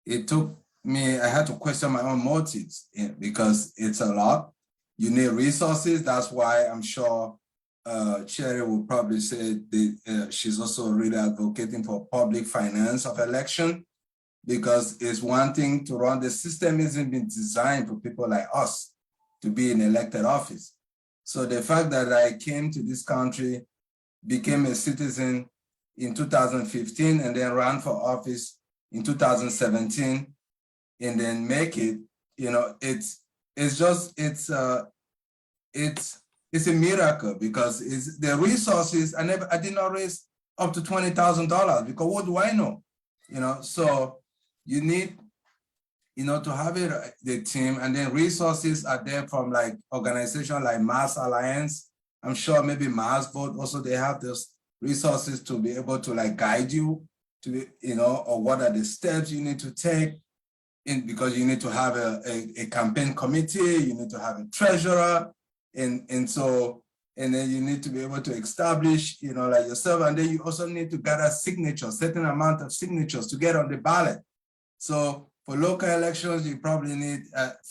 it took me, I had to question my own motives because it's a lot. You need resources. That's why I'm sure Cherry will probably say she's also really advocating for public finance of election, because it's one thing to run. The system isn't been designed for people like us to be in elected office. So the fact that I came to this country, became a citizen in 2015, and then ran for office in 2017, and then make it, it's a miracle, because it's the resources. I did not raise up to $20,000 because what do I know? So you need, to have the team, and then resources are there from like organizations like Mass Alliance. I'm sure maybe Mass Vote also, they have those resources to be able to like guide you to, or what are the steps you need to take because you need to have a campaign committee, you need to have a treasurer, and then you need to be able to establish, like yourself, and then you also need to gather signatures, certain amount of signatures to get on the ballot. So For local elections, you probably need,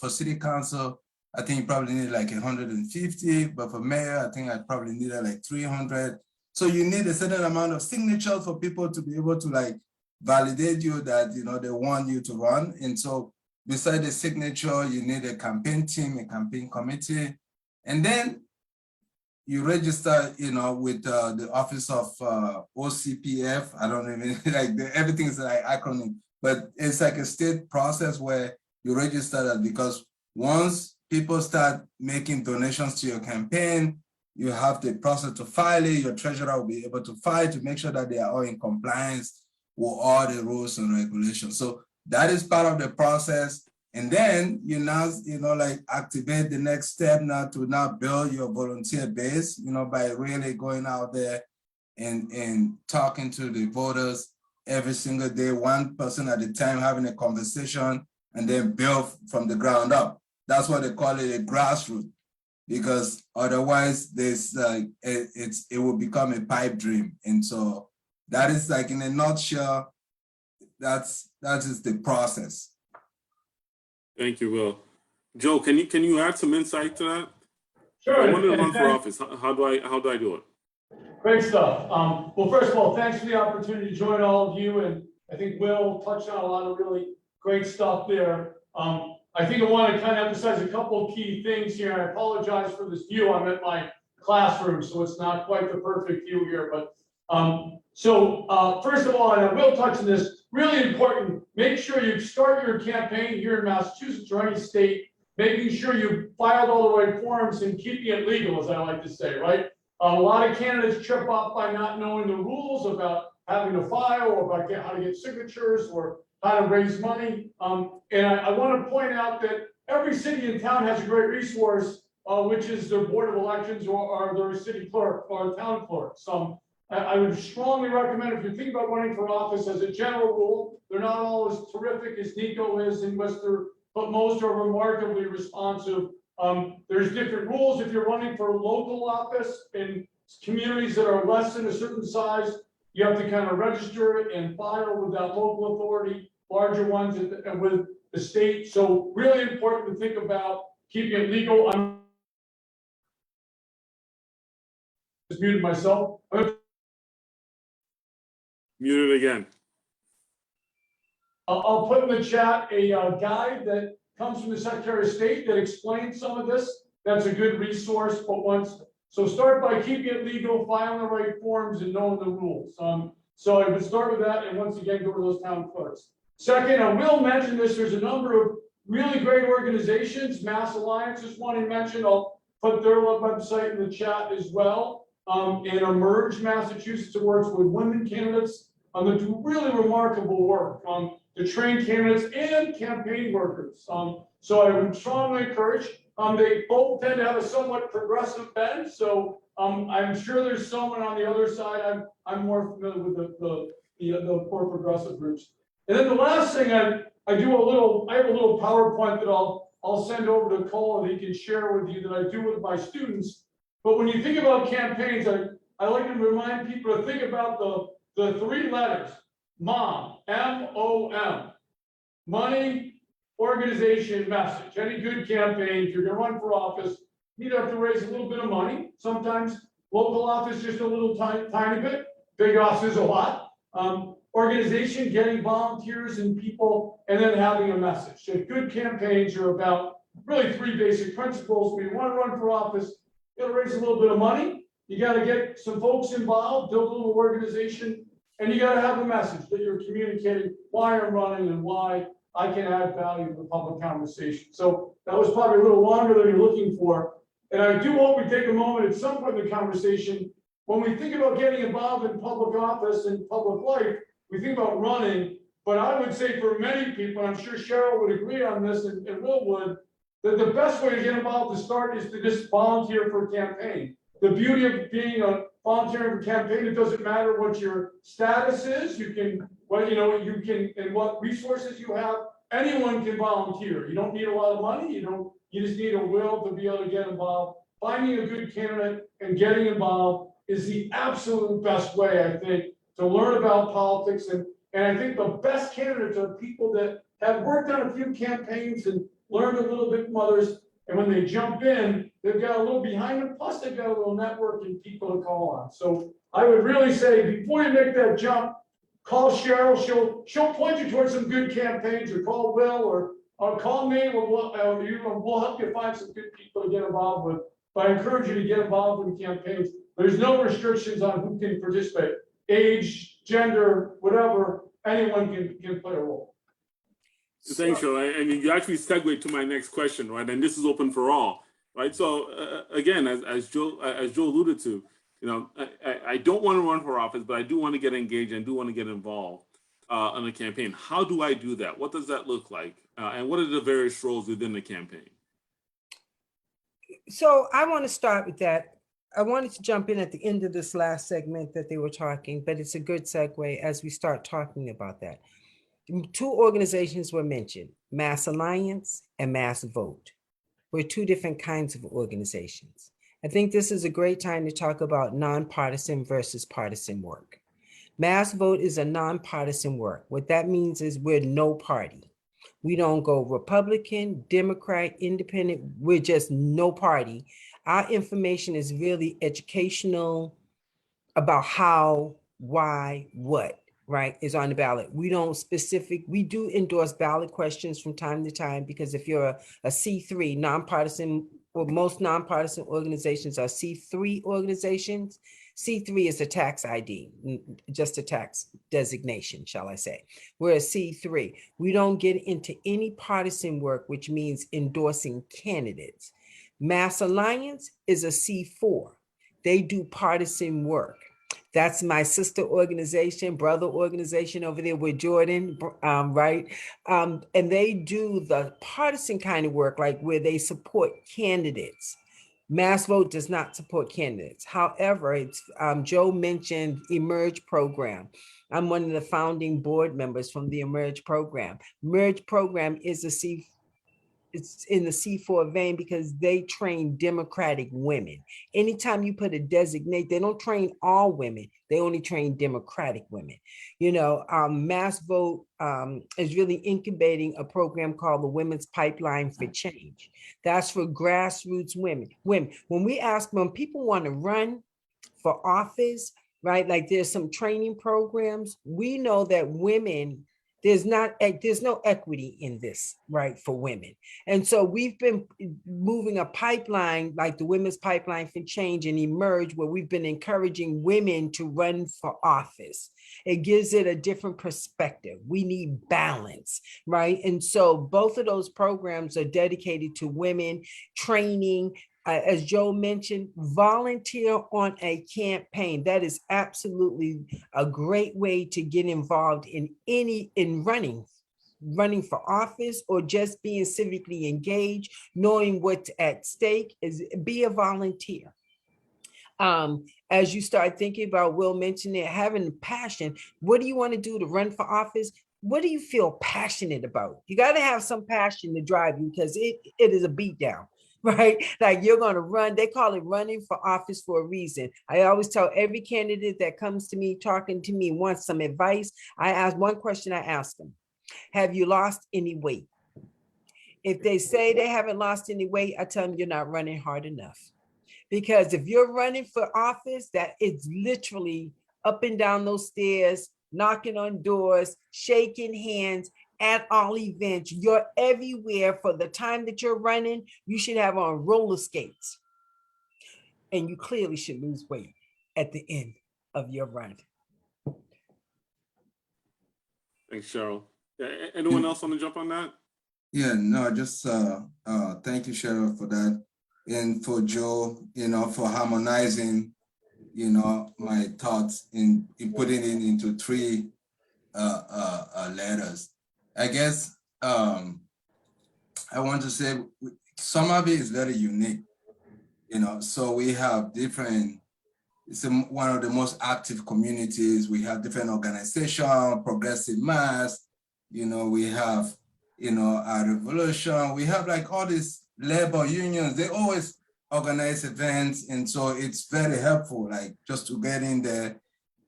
for city council, I think you probably need like 150, but for mayor, I think I probably needed like 300. So you need a certain amount of signatures for people to be able to like validate you that, you know, they want you to run. And so beside the signature, you need a campaign team, a campaign committee. And then you register, you know, with the office of OCPF. I don't even like everything is like acronym, but it's like a state process where you register that, because once people start making donations to your campaign, you have the process to file it. Your treasurer will be able to file to make sure that they are all in compliance with all the rules and regulations. So that is part of the process. And then you now, you know, like activate the next step now to now build your volunteer base, you know, by really going out there and talking to the voters every single day, one person at a time, having a conversation, and then build from the ground up. That's what they call it, a grassroots, because otherwise there's like, it will become a pipe dream. And so that is like, in a nutshell, that is the process. Thank you, Will. Joe, can you add some insight to that? Sure. I wanted to run for office. How do I do it? Great stuff. Well, first of all, thanks for the opportunity to join all of you. And I think Will touched on a lot of really great stuff there. I think I want to kind of emphasize a couple of key things here. And I apologize for this view. I'm at my classroom, so it's not quite the perfect view here. But first of all, and I will touch on this, really important, make sure you start your campaign here in Massachusetts or any state, making sure you filed all the right forms and keeping it legal, as I like to say, right? A lot of candidates trip up by not knowing the rules about having to file, or about how to get signatures, or how to raise money. And I want to point out that every city and town has a great resource, which is their board of elections or their city clerk or town clerk. I would strongly recommend, if you think about running for office, as a general rule, they're not all as terrific as Nico is in Western, but most are remarkably responsive. There's different rules if you're running for local office in communities that are less than a certain size. You have to kind of register it and file with that local authority, larger ones with the state. So really important to think about keeping it legal. I'm just muted myself. Muted again. I'll put in the chat a guide that comes from the Secretary of State that explains some of this. That's a good resource. But so start by keeping it legal, filing the right forms, and knowing the rules. So I would start with that, and once again, go to those town clerks. Second, I will mention this. There's a number of really great organizations. Mass Alliance is one he mentioned. I'll put their website in the chat as well. And Emerge Massachusetts works with women candidates that do really remarkable work to train candidates and campaign workers. So I would strongly encourage. They both tend to have a somewhat progressive bend. So I'm sure there's someone on the other side. I'm more familiar with the more progressive groups. And then the last thing I have a little PowerPoint that I'll send over to Cole and he can share with you that I do with my students. But when you think about campaigns, I like to remind people to think about the three letters: MOM, M-O-M, money, organization, message. Any good campaign, if you're going to run for office, you have to raise a little bit of money. Sometimes local office just a little tiny bit, big office a lot. Organization, getting volunteers and people, and then having a message. So good campaigns are about really three basic principles. When you want to run for office, you got to raise a little bit of money. You got to get some folks involved, build a little organization, and you got to have a message that you're communicating why I'm running and why I can add value to the public conversation. So that was probably a little longer than you're looking for. And I do hope we take a moment at some point in the conversation, when we think about getting involved in public office and public life, we think about running. But I would say for many people, and I'm sure Cheryl would agree on this and Will would, that the best way to get involved to start is to just volunteer for a campaign. The beauty of being a volunteering for a campaign, it doesn't matter what your status is. You can, and what resources you have. Anyone can volunteer. You don't need a lot of money. You just need a will to be able to get involved. Finding a good candidate and getting involved is the absolute best way, I think, to learn about politics and And I think the best candidates are people that have worked on a few campaigns and learned a little bit from others. And when they jump in, they've got a little behind them, plus they've got a little network and people to call on. So I would really say before you make that jump, call Cheryl. She'll point you towards some good campaigns, or call Will, or call me. We'll help you find some good people to get involved with. But I encourage you to get involved in campaigns. There's no restrictions on who can participate. Age, gender, whatever, anyone can play a role. Thanks, Joe. And you actually segued to my next question, right? And this is open for all, right? So again, as Joe alluded to, you know, I don't want to run for office, but I do want to get engaged and do want to get involved in a campaign. How do I do that? What does that look like? And what are the various roles within the campaign? So I want to start with that. I wanted to jump in at the end of this last segment that they were talking, but it's a good segue as we start talking about that. Two organizations were mentioned, Mass Alliance and Mass Vote. We're two different kinds of organizations. I think this is a great time to talk about nonpartisan versus partisan work. Mass Vote is a nonpartisan work. What that means is we're no party. We don't go Republican, Democrat, Independent. We're just no party. Our information is really educational about how, why, what, right, is on the ballot. We do endorse ballot questions from time to time, because if you're a C3 nonpartisan, or most nonpartisan organizations are C3 organizations. C3 is a tax ID, just a tax designation, shall I say. We're a C3. We don't get into any partisan work, which means endorsing candidates. Mass Alliance is a C4. They do partisan work. That's my sister organization, brother organization over there with Jordan, right? And they do the partisan kind of work, like where they support candidates. Mass Vote does not support candidates. However, it's Joe mentioned Emerge program. I'm one of the founding board members from the Emerge program. Emerge program is it's in the C4 vein because they train Democratic women. Anytime you put a designate, they don't train all women. They only train Democratic women. You know, Mass Vote is really incubating a program called the Women's Pipeline for Change. That's for grassroots women. When people want to run for office, right? Like there's some training programs. We know that women, there's no equity in this, right, for women. And so we've been moving a pipeline like the Women's Pipeline for Change and Emerge, where we've been encouraging women to run for office. It gives it a different perspective. We need balance, right? And so both of those programs are dedicated to women, training. As Joe mentioned, volunteer on a campaign. That is absolutely a great way to get involved in running for office, or just being civically engaged, knowing what's at stake. Is be a volunteer. As you start thinking about, Will mentioned it, having passion. What do you want to do to run for office? What do you feel passionate about? You got to have some passion to drive you, because it is a beatdown. Right? Like you're going to run. They call it running for office for a reason. I always tell every candidate that comes to me, talking to me, wants some advice. I ask one question, I ask them, have you lost any weight? If they say they haven't lost any weight, I tell them you're not running hard enough. Because if you're running for office, that it's literally up and down those stairs, knocking on doors, shaking hands, at all events. You're everywhere. For the time that you're running, you should have on roller skates. And you clearly should lose weight at the end of your run. Thanks, Cheryl. Anyone else want to jump on that? Yeah, no, just thank you, Cheryl, for that. And for Joe, you know, for harmonizing, you know, my thoughts in putting it into three letters. I guess I want to say some of it is very unique, you know, so we have different, it's one of the most active communities. We have different organizations, Progressive Mass, you know, we have, you know, our Revolution, we have like all these labor unions, they always organize events. And so it's very helpful, like just to get in there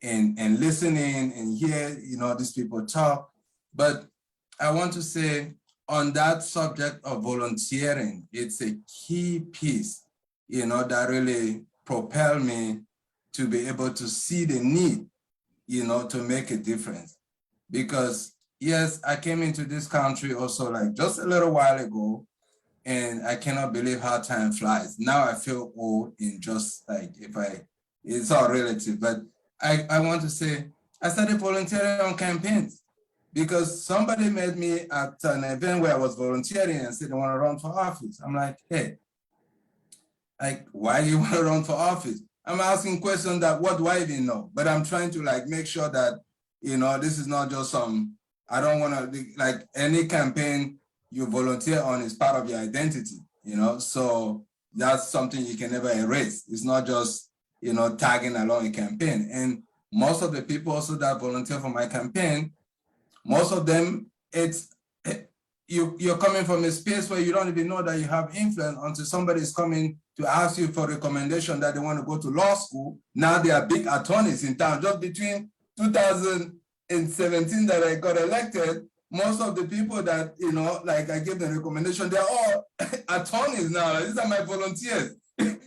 and listening and hear, these people talk. But I want to say on that subject of volunteering, it's a key piece, that really propelled me to be able to see the need, to make a difference. Because yes, I came into this country also like just a little while ago, and I cannot believe how time flies. Now I feel old in just like, it's all relative, but I want to say, I started volunteering on campaigns because somebody met me at an event where I was volunteering and said, they want to run for office. I'm like, hey, like, why do you want to run for office? I'm asking questions that, what do I even know? But I'm trying to like make sure that, this is not just I don't want to, like any campaign you volunteer on is part of your identity, so that's something you can never erase. It's not just, tagging along a campaign. And most of the people also that volunteer for my campaign, most of them, you're coming from a space where you don't even know that you have influence until somebody is coming to ask you for recommendation that they want to go to law school. Now they are big attorneys in town. Just between 2017 that I got elected, most of the people that, like I gave them recommendation, they're all attorneys now. These are my volunteers.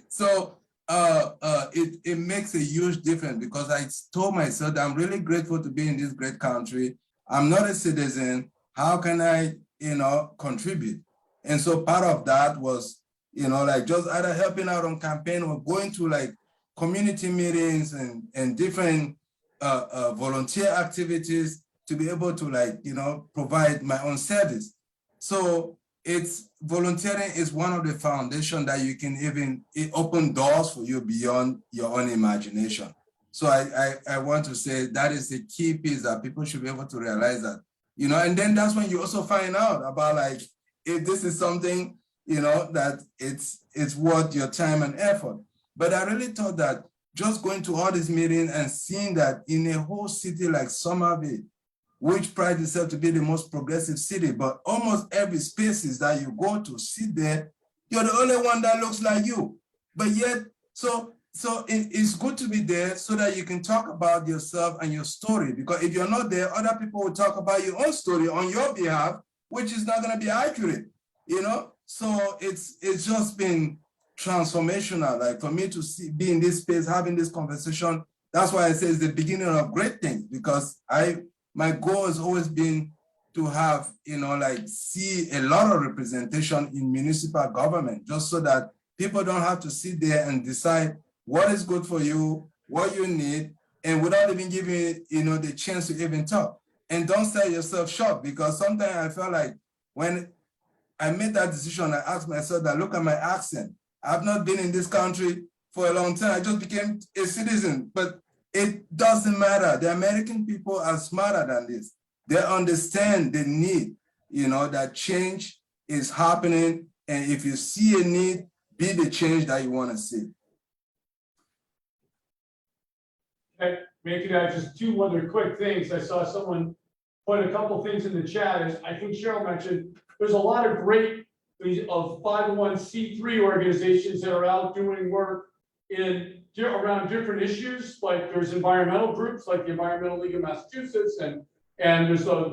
So it makes a huge difference because I told myself that I'm really grateful to be in this great country. I'm not a citizen. How can I, contribute? And so part of that was, like just either helping out on campaign or going to like community meetings and different volunteer activities to be able to like, provide my own service. So volunteering is one of the foundations that you can it open doors for you beyond your own imagination. So I want to say that is the key piece that people should be able to realize that, and then that's when you also find out about like, if this is something, that it's worth your time and effort. But I really thought that just going to all these meetings and seeing that in a whole city like Somerville, which prides itself to be the most progressive city, but almost every spaces that you go to sit there, you're the only one that looks like you. But yet, so it's good to be there so that you can talk about yourself and your story, because if you're not there, other people will talk about your own story on your behalf, which is not going to be accurate, So it's just been transformational, like for me to be in this space, having this conversation. That's why I say it's the beginning of great things, because my goal has always been to have, like see a lot of representation in municipal government, just so that people don't have to sit there and decide what is good for you, what you need, and without even giving the chance to even talk. And don't sell yourself short, because sometimes I felt like when I made that decision, I asked myself that, look at my accent. I've not been in this country for a long time. I just became a citizen, but it doesn't matter. The American people are smarter than this. They understand the need, that change is happening. And if you see a need, be the change that you want to see. Okay, making that just two other quick things. I saw someone put a couple things in the chat. As I think Cheryl mentioned, there's a lot of great of 501c3 organizations that are out doing work around different issues. Like there's environmental groups like the Environmental League of Massachusetts, and there's a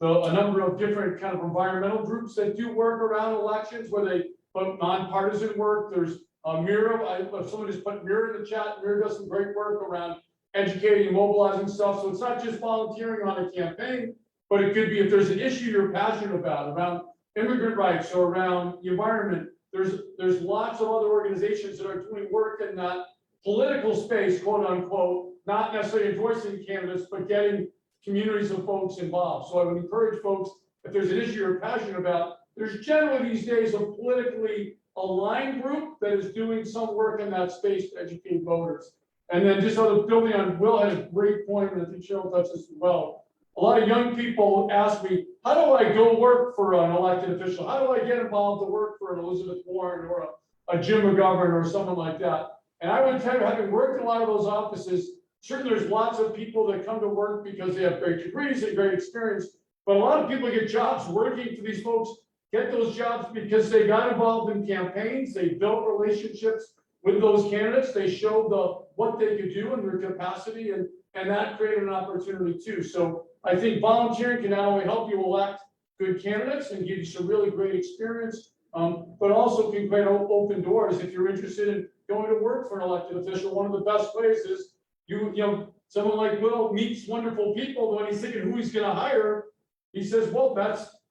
number of different kind of environmental groups that do work around elections where they put nonpartisan work. There's Mira, if someone just put Mira in the chat, Mira does some great work around educating and mobilizing stuff. So it's not just volunteering on a campaign, but it could be if there's an issue you're passionate about, around immigrant rights or around the environment. There's lots of other organizations that are doing work in that political space, quote unquote, not necessarily endorsing candidates, but getting communities of folks involved. So I would encourage folks, if there's an issue you're passionate about, there's generally these days a politically aligned group that is doing some work in that space to educate voters. And then just sort of building on, Will had a great point, and I think Cheryl touched this as well. A lot of young people ask me, how do I go work for an elected official? How do I get involved to work for an Elizabeth Warren or a Jim McGovern or someone like that? And I would tell you, having worked in a lot of those offices, certainly there's lots of people that come to work because they have great degrees and great experience, but a lot of people get jobs working for these folks, get those jobs because they got involved in campaigns, they built relationships, with those candidates. They showed what they could do in their capacity, and that created an opportunity too. So I think volunteering can not only help you elect good candidates and give you some really great experience, but also can create open doors if you're interested in going to work for an elected official. One of the best ways is you know, someone like Will meets wonderful people, but when he's thinking who he's going to hire, he says, well,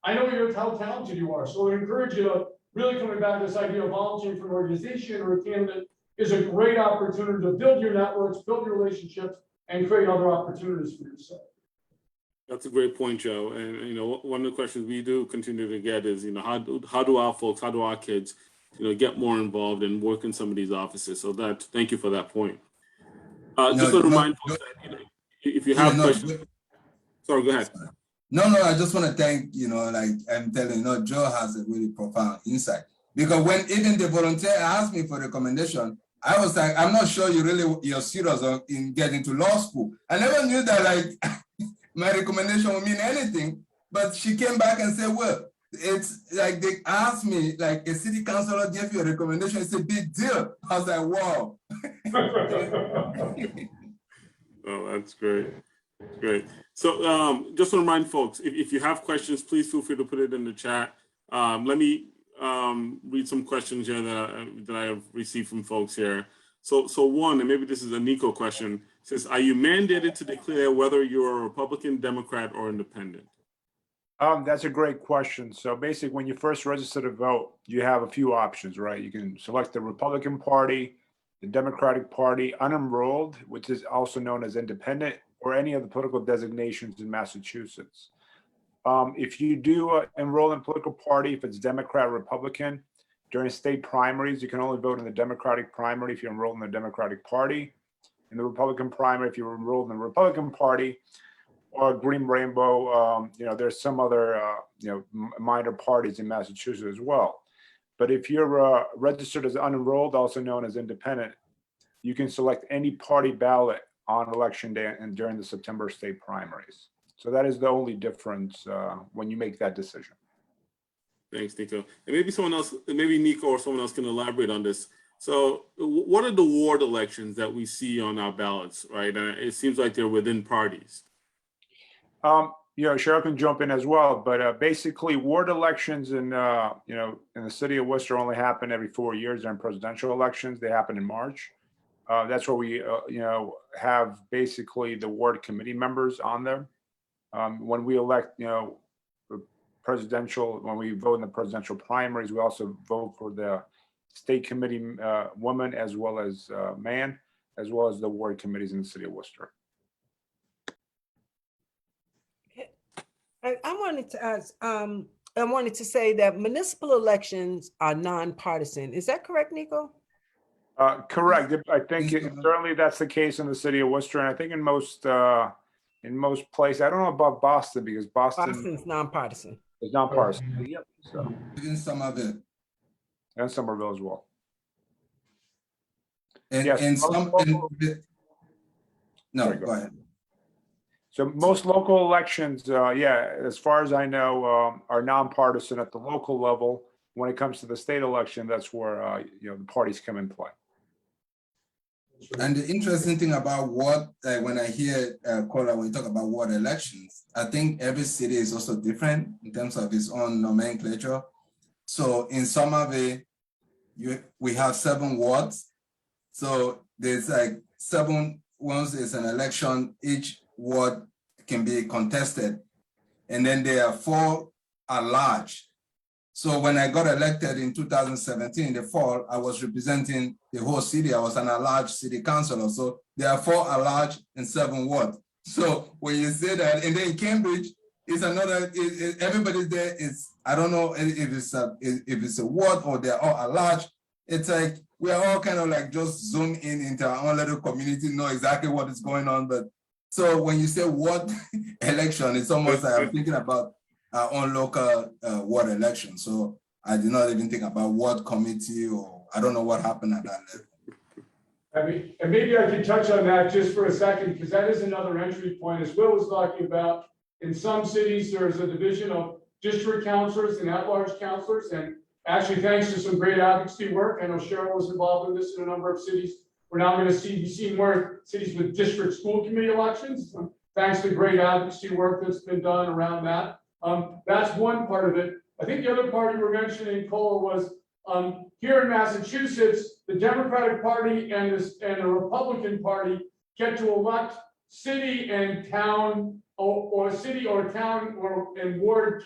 I know how talented you are. So I encourage you to really coming back to this idea of volunteering for an organization or a candidate is a great opportunity to build your networks, build your relationships, and create other opportunities for yourself. That's a great point, Joe. And, you know, one of the questions we do continue to get is, you know, how do our folks, how do our kids, you know, get more involved and work in some of these offices? So thank you for that point. Just to remind folks that, you know, if you have questions. Sorry, go ahead. No, I just want to thank, you know, like I'm telling you, know, Joe has a really profound insight. Because when even the volunteer asked me for recommendation, I was like, I'm not sure you're serious in getting to law school. I never knew that like my recommendation would mean anything, but she came back and said, well, it's like they asked me, like a city councilor gave you a recommendation, it's a big deal. I was like, wow. Oh, that's great. Great. So just to remind folks, if you have questions, please feel free to put it in the chat. Let me read some questions here that I have received from folks here. So one, and maybe this is a Nico question, says, are you mandated to declare whether you're a Republican, Democrat, or independent? That's a great question. So basically, when you first register to vote, you have a few options, right? You can select the Republican Party, the Democratic Party, unenrolled, which is also known as independent, or any of the political designations in Massachusetts. If you do enroll in a political party, if it's Democrat or Republican, during state primaries, you can only vote in the Democratic primary if you're enrolled in the Democratic Party. In the Republican primary, if you're enrolled in the Republican Party, or Green Rainbow, you know, there's some other, you know, minor parties in Massachusetts as well. But if you're registered as unenrolled, also known as independent, you can select any party ballot on election day and during the September state primaries. So that is the only difference when you make that decision. Thanks, Nico. And maybe someone else, maybe Nico or someone else can elaborate on this. So what are the ward elections that we see on our ballots, right? It seems like they're within parties. You know, Cheryl can jump in as well, but basically ward elections in, you know, in the city of Worcester only happen every 4 years during presidential elections. They happen in March. That's where we, you know, have basically the ward committee members on there. When we elect, you know, when we vote in the presidential primaries, we also vote for the state committee woman as well as man, as well as the ward committees in the city of Worcester. I wanted to ask, I wanted to say that municipal elections are nonpartisan. Is that correct, Nico? Correct. I think certainly that's the case in the city of Worcester, and I think in most places. I don't know about Boston because Boston's nonpartisan. is nonpartisan. Yep. So In Somerville. and Somerville as well. And, Yes, and some, no, Sorry, go ahead. So most local elections, yeah, as far as I know, are nonpartisan at the local level. When it comes to the state election, that's where you know, the parties come in play. And the interesting thing about what, when I hear Kola, when you talk about ward elections, I think every city is also different in terms of its own nomenclature. So in Somerville, we have 7 wards. So there's like 7, once there's an election, each ward can be contested. And then there are 4 at large. So when I got elected in 2017, in the fall, I was representing the whole city. I was an at-large city councilor. So there are 4 at-large and 7 wards. So when you say that, and then in Cambridge, it's another, everybody's there. It's, I don't know if it's a ward or they're all at-large. It's like, we're all kind of like just zoom in into our own little community, know exactly what is going on. But so when you say ward election, it's almost like I'm thinking about our own local ward election. So I did not even think about ward committee, or I don't know what happened at that level. I mean, and maybe I can touch on that just for a second, because that is another entry point, as Will was talking about. In some cities, there's a division of district councilors and at-large councilors, and Actually, thanks to some great advocacy work. I know Cheryl was involved in this in a number of cities. We're now going to be seeing more cities with district school committee elections. Thanks to great advocacy work that's been done around that. That's one part of it. I think the other part you were mentioning, Cole, was here in Massachusetts, the Democratic Party and the Republican Party get to elect city and town or city or town and ward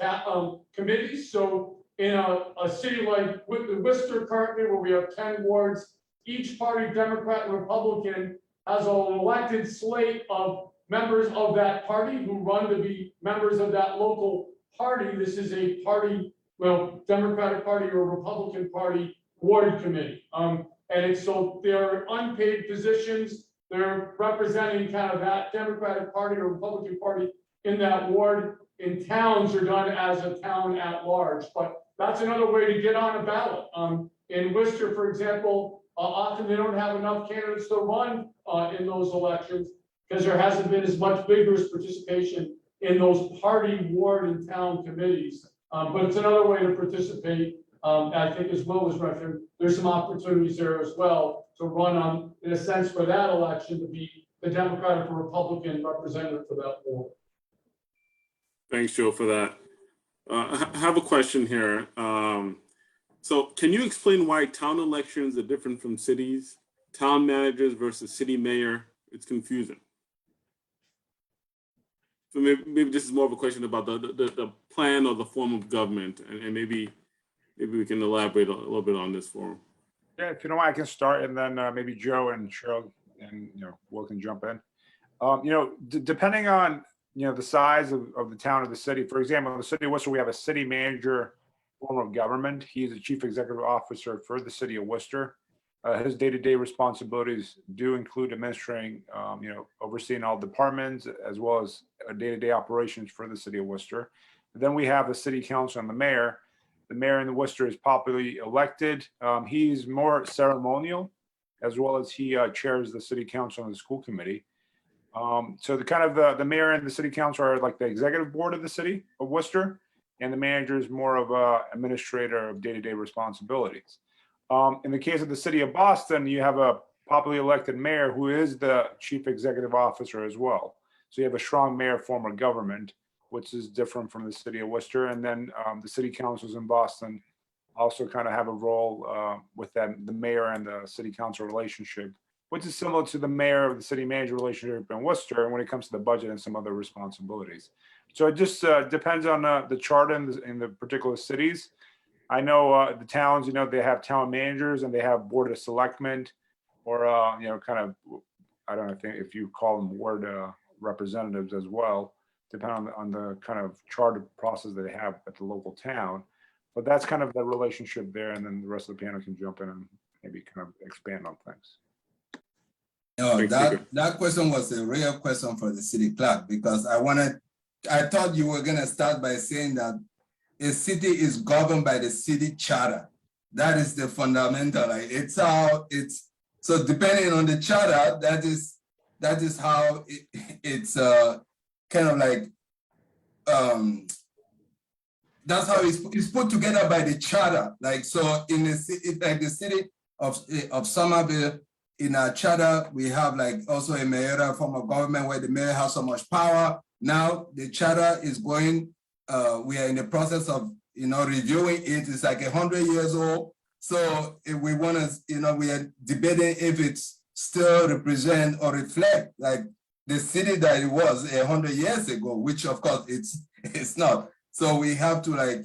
committees. So in a city like Worcester currently, where we have 10 wards, each party, Democrat and Republican, has an elected slate of members of that party who run to be members of that local party. This is a party, well, Democratic Party or Republican Party ward committee. And it's so they're unpaid positions. They're representing kind of that Democratic Party or Republican Party in that ward. In towns are done as a town at large, but that's another way to get on a ballot. In Worcester, for example, often they don't have enough candidates to run in those elections because there hasn't been as much vigorous participation in those party, ward, and town committees. But it's another way to participate. I think as Will was referencing, there's some opportunities there as well to run on, in a sense, for that election to be the Democratic or Republican representative for that ward. Thanks, Joe, for that. I have a question here. So can you explain why town elections are different from cities? Town managers versus city mayor, it's confusing. So maybe this is more of a question about the plan or the form of government, and maybe we can elaborate a little bit on this forum. Yeah, if you don't mind, I can start, and then maybe Joe and Cheryl and Will can jump in. Depending on the size of the town or the city. For example, in the city of Worcester, we have a city manager form of government. He is the chief executive officer for the city of Worcester. His day-to-day responsibilities do include administering, overseeing all departments as well as day-to-day operations for the city of Worcester. Then we have the city council and the mayor. The mayor in Worcester is popularly elected. He's more ceremonial, as well as he chairs the city council and the school committee. So the mayor and the city council are like the executive board of the city of Worcester, and the manager is more of a administrator of day-to-day responsibilities. In the case of the city of Boston, you have a popularly elected mayor who is the chief executive officer as well. So you have a strong mayor form of government, which is different from the city of Worcester. And then the city councils in Boston also kind of have a role with them, the mayor and the city council relationship, which is similar to the mayor of the city manager relationship in Worcester when it comes to the budget and some other responsibilities. So it just depends on the charter in the particular cities. I know the towns, they have town managers and they have board of selectmen, or I don't know, I think if you call them ward representatives as well, depending on the kind of charter process they have at the local town. But that's kind of the relationship there, and then the rest of the panel can jump in and maybe kind of expand on things. That question was a real question for the city clerk, because I thought you were going to start by saying that a city is governed by the city charter. That is the fundamental. So depending on the charter, that is how it's kind of like that's how it's put together by the charter. Like, so in the city, like the city of Somerville, in our charter, we have like also a mayoral form of government where the mayor has so much power. Now the charter is going, we are in the process of, reviewing it. It's like 100 years old. So if we want to, we are debating if it's still represent or reflect like the city that it was 100 years ago, which of course it's not. So we have to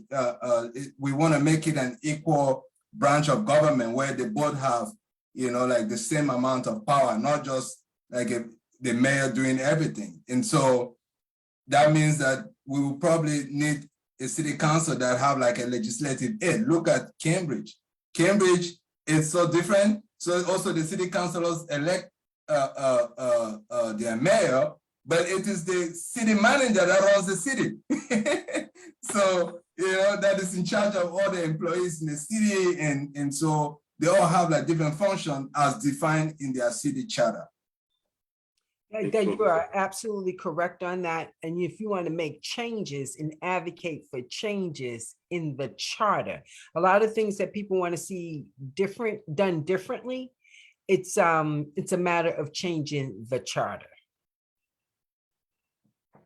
we want to make it an equal branch of government where they both have, like the same amount of power, not just like the mayor doing everything. And so that means that we will probably need a city council that have like a legislative aid. Look at Cambridge. Cambridge is so different. So also the city councilors elect their mayor, but it is the city manager that runs the city. So, that is in charge of all the employees in the city. And so they all have like different functions as defined in their city charter. That you are absolutely correct on that. And if you want to make changes and advocate for changes in the charter, a lot of things that people want to see done differently, it's a matter of changing the charter.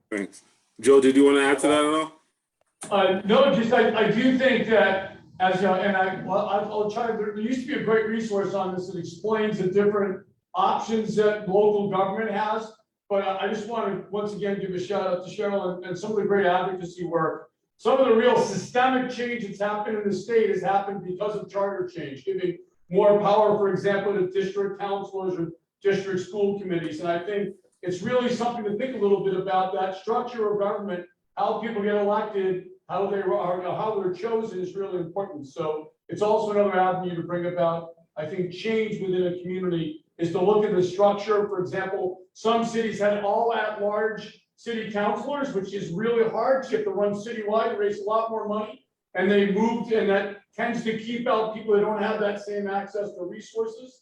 Thanks. Joe, did you want to add to that at all? No, just I do think that as you know, and I'll try. There used to be a great resource on this that explains the different options that local government has. But I just want to once again give a shout out to Cheryl and some of the great advocacy work. Some of the real systemic change that's happened in the state has happened because of charter change, giving more power, for example, to district councilors or district school committees. And I think it's really something to think a little bit about that structure of government, how people get elected, how they're chosen is really important. So it's also another avenue to bring about, I think, change within a community is to look at the structure. For example, some cities had all at-large city councilors, which is really hard. You have to run citywide, raise a lot more money. And they moved, and that tends to keep out people that don't have that same access to resources.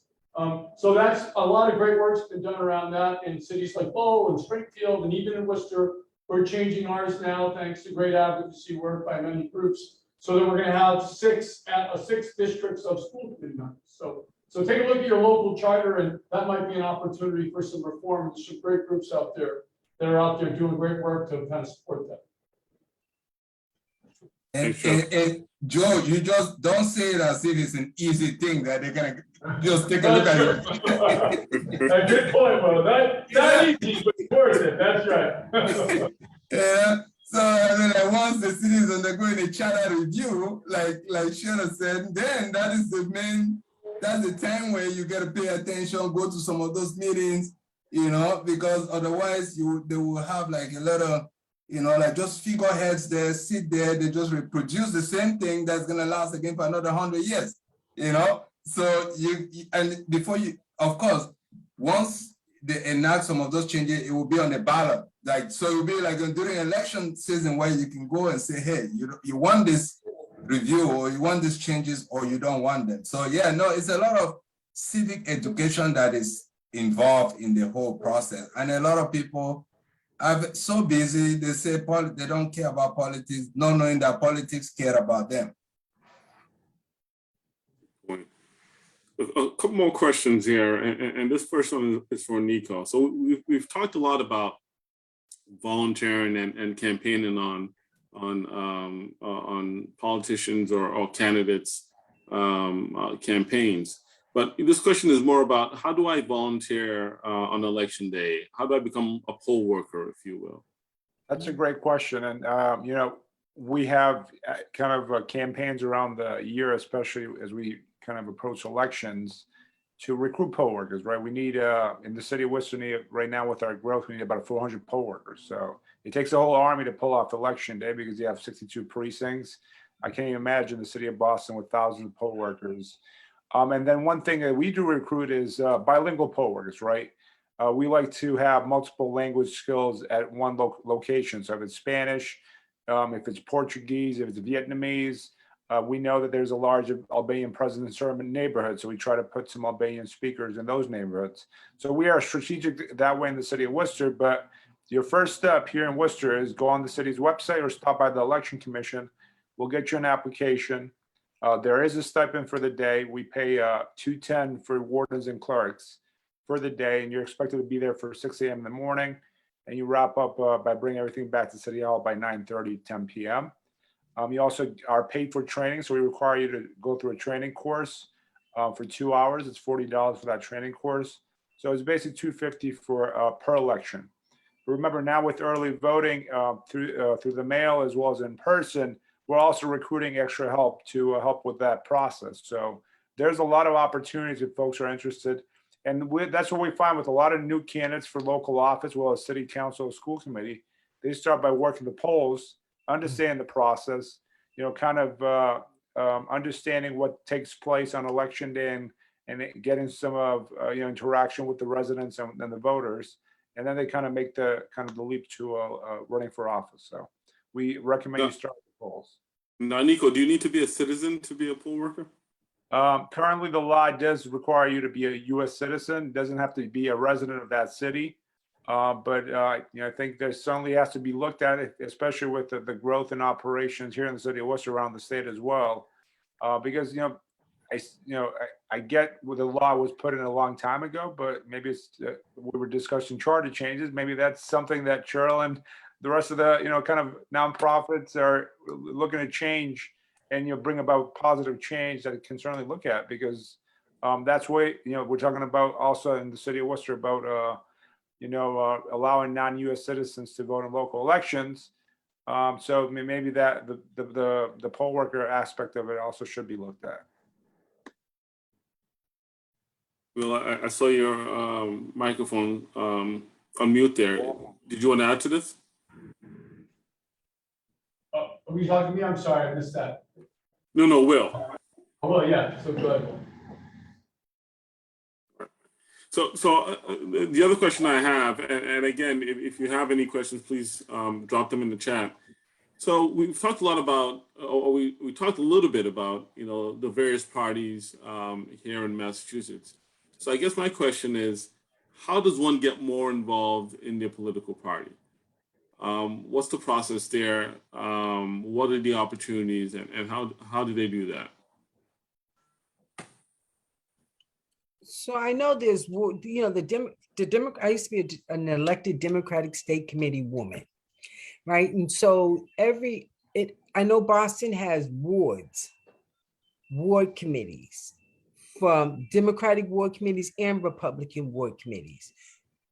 So that's a lot of great work's been done around that in cities like Bow and Springfield and even in Worcester. We're changing ours now, thanks to great advocacy work by many groups, so that we're going to have six districts of school committee members. So take a look at your local charter, and that might be an opportunity for some reform. There's some great groups out there that are out there doing great work to kind of support that. And Joe, you just don't say it as if it's an easy thing that they're gonna just take a look at it. A good point, bro. That's not easy, but it's worth it. That's right. Yeah. So I mean, like once the cities undergoing a charter review, like Shana said, then that's the time where you gotta pay attention, go to some of those meetings, because otherwise they will have like a lot of, like just figureheads there, sit there, they just reproduce the same thing that's gonna last again for another 100 years, So and before you, of course, once they enact some of those changes, it will be on the ballot. So it will be like during election season where you can go and say, hey, you want this review or you want these changes or you don't want them. So yeah, no, it's a lot of civic education that is involved in the whole process. And a lot of people are so busy, they say they don't care about politics, not knowing that politics care about them. A couple more questions here, and this first one is for Nico. So we've talked a lot about volunteering and campaigning on politicians or candidates' campaigns. But this question is more about how do I volunteer on election day? How do I become a poll worker, if you will? That's a great question. And, we have kind of campaigns around the year, especially as we kind of approach elections, to recruit poll workers, right? We need, in the city of Worcester, right now with our growth, we need about 400 poll workers. So it takes a whole army to pull off election day because you have 62 precincts. I can't even imagine the city of Boston with thousands of poll workers. And then one thing that we do recruit is bilingual poll workers, right? We like to have multiple language skills at one location. So if it's Spanish, if it's Portuguese, if it's Vietnamese, we know that there's a large Albanian presence in certain neighborhoods. So we try to put some Albanian speakers in those neighborhoods. So we are strategic that way in the city of Worcester. But your first step here in Worcester is go on the city's website or stop by the election commission. We'll get you an application. There is a stipend for the day. We pay $210 for wardens and clerks for the day, and you're expected to be there for 6 a.m. in the morning, and you wrap up by bringing everything back to City Hall by 9:30, 10 p.m. You also are paid for training, so we require you to go through a training course for 2 hours. It's $40 for that training course. So it's basically $250 for per election. But remember, now with early voting through the mail as well as in person, we're also recruiting extra help to help with that process. So there's a lot of opportunities if folks are interested. And that's what we find with a lot of new candidates for local office, as well as city council or school committee. They start by working the polls, understand the process, kind of understanding what takes place on election day and getting some of, interaction with the residents and the voters. And then they kind of make the leap to running for office. So we recommend you start with polls. Now, Nico, do you need to be a citizen to be a poll worker? Currently, the law does require you to be a U.S. citizen. Doesn't have to be a resident of that city. I think there certainly has to be looked at it, especially with the growth in operations here in the city of Worcester, around the state as well. Because I get where the law was put in a long time ago, but maybe it's we were discussing charter changes. Maybe that's something that Cheryl and the rest of the kind of nonprofits are looking to change and bring about positive change that it can certainly look at, because that's why we're talking about also in the city of Worcester about allowing non-U.S. citizens to vote in local elections. So maybe that the poll worker aspect of it also should be looked at. Well, I saw your microphone unmute there. Did you want to add to this? Are we talking to me? I'm sorry, I missed that. No, Will. Oh, well, yeah, so good. So the other question I have, and again, if you have any questions, please drop them in the chat. So we've talked a lot about, or we talked a little bit about, the various parties here in Massachusetts. So I guess my question is, how does one get more involved in their political party? What's the process there? What are the opportunities, and how do they do that? So I know there's, I used to be an elected Democratic State Committee woman, right? And so I know Boston has ward committees, from Democratic ward committees and Republican ward committees.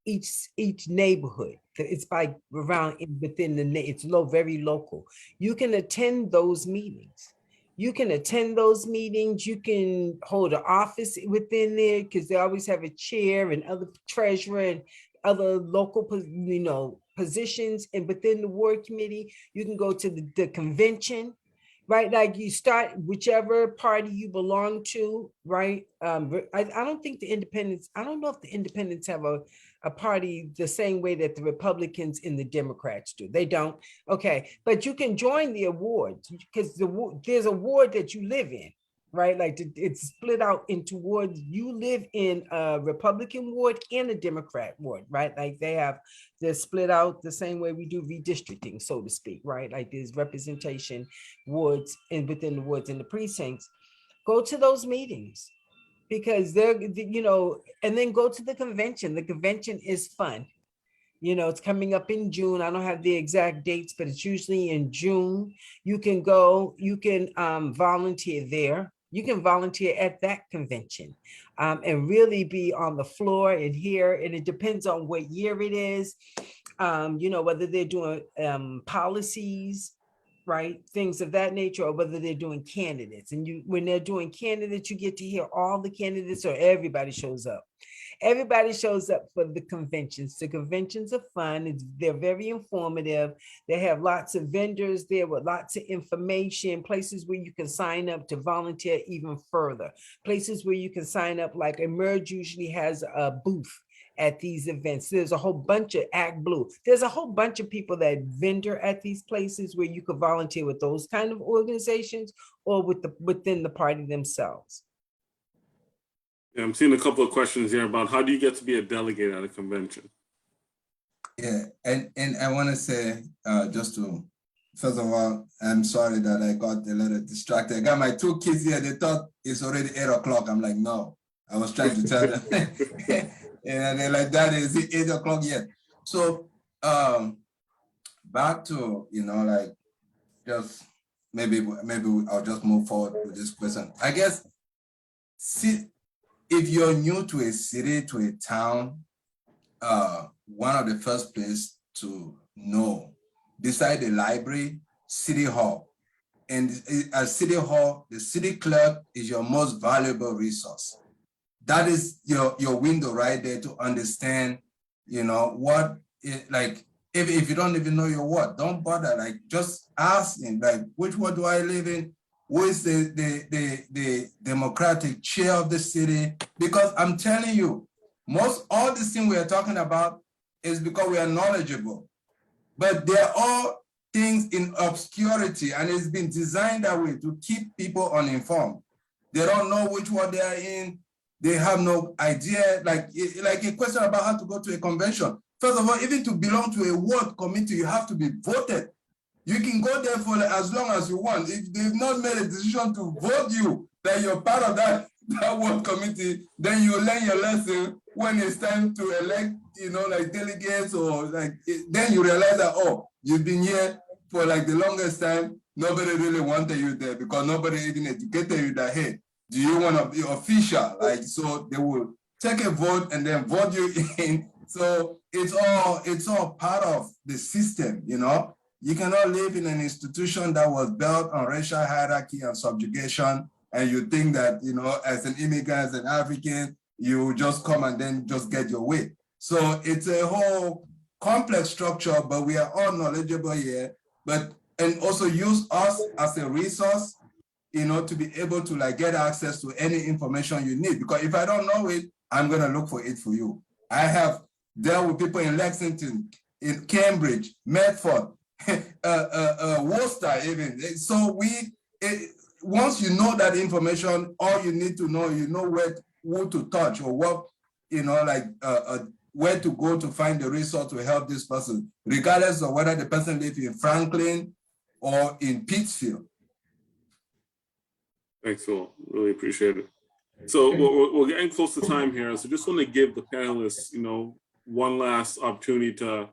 Each neighborhood, it's by around within it's very local. You can attend those meetings. You can hold an office within there, because they always have a chair and other treasurer and other local, positions. And within the ward committee, you can go to the convention, right? Like you start whichever party you belong to, right? I don't think the independents, I don't know if the independents have a party the same way that the Republicans and the Democrats do. They don't. Okay, but you can join the awards, because there's a ward that you live in, right? Like it's split out into wards. You live in a Republican ward and a Democrat ward, right? Like they're split out the same way we do redistricting, so to speak, right? Like there's representation wards and within the wards and the precincts. Go to those meetings, because and then go to the convention. The convention is fun. It's coming up in June. I don't have the exact dates, but it's usually in June. You can go, you can volunteer there. You can volunteer at that convention and really be on the floor and hear, and it depends on what year it is, whether they're doing policies, right? Things of that nature, or whether they're doing candidates. And when they're doing candidates, you get to hear all the candidates, or everybody shows up. Everybody shows up for the conventions. The conventions are fun. They're very informative. They have lots of vendors there with lots of information, places where you can sign up to volunteer even further, places where you can sign up, like Emerge usually has a booth at these events. There's a whole bunch of Act Blue. There's a whole bunch of people that vendor at these places where you could volunteer with those kind of organizations, or within the party themselves. Yeah, I'm seeing a couple of questions here about how do you get to be a delegate at a convention? Yeah, and I want to say, first of all, I'm sorry that I got a little distracted. I got my two kids here. They thought it's already 8 o'clock. I'm like, no, I was trying to tell them. And they're like, Daddy, is it 8 o'clock yet? So back to, just maybe I'll just move forward with this question. I guess, if you're new to a city, to a town, one of the first places to know, beside the library, City Hall. And at City Hall, the city clerk is your most valuable resource. That is your window right there to understand, what, if you don't even know your ward, don't bother, just ask him, which ward do I live in? Who is the Democratic chair of the city? Because I'm telling you, all this thing we are talking about is because we are knowledgeable, but they're all things in obscurity, and it's been designed that way to keep people uninformed. They don't know which ward they are in. They have no idea, like a question about how to go to a convention. First of all, even to belong to a ward committee, you have to be voted. You can go there for as long as you want. If they've not made a decision to vote you, that you're part of that ward committee, then you learn your lesson when it's time to elect, like delegates or then you realize that, oh, you've been here for like the longest time. Nobody really wanted you there because nobody even educated you that, hey, do you want to be official? So they will take a vote and then vote you in. So it's all part of the system, You cannot live in an institution that was built on racial hierarchy and subjugation, and you think that, as an immigrant, as an African, you just come and then just get your way. So it's a whole complex structure, but we are all knowledgeable here, and also use us as a resource, to be able to get access to any information you need. Because if I don't know it, I'm gonna look for it for you. I have dealt with people in Lexington, in Cambridge, Medford, Worcester even. So once you know that information, all you need to know, who to touch or what, where to go to find the resource to help this person, regardless of whether the person lives in Franklin or in Pittsfield. Thanks, Phil. Really appreciate it. So we're getting close to time here. So just want to give the panelists, one last opportunity to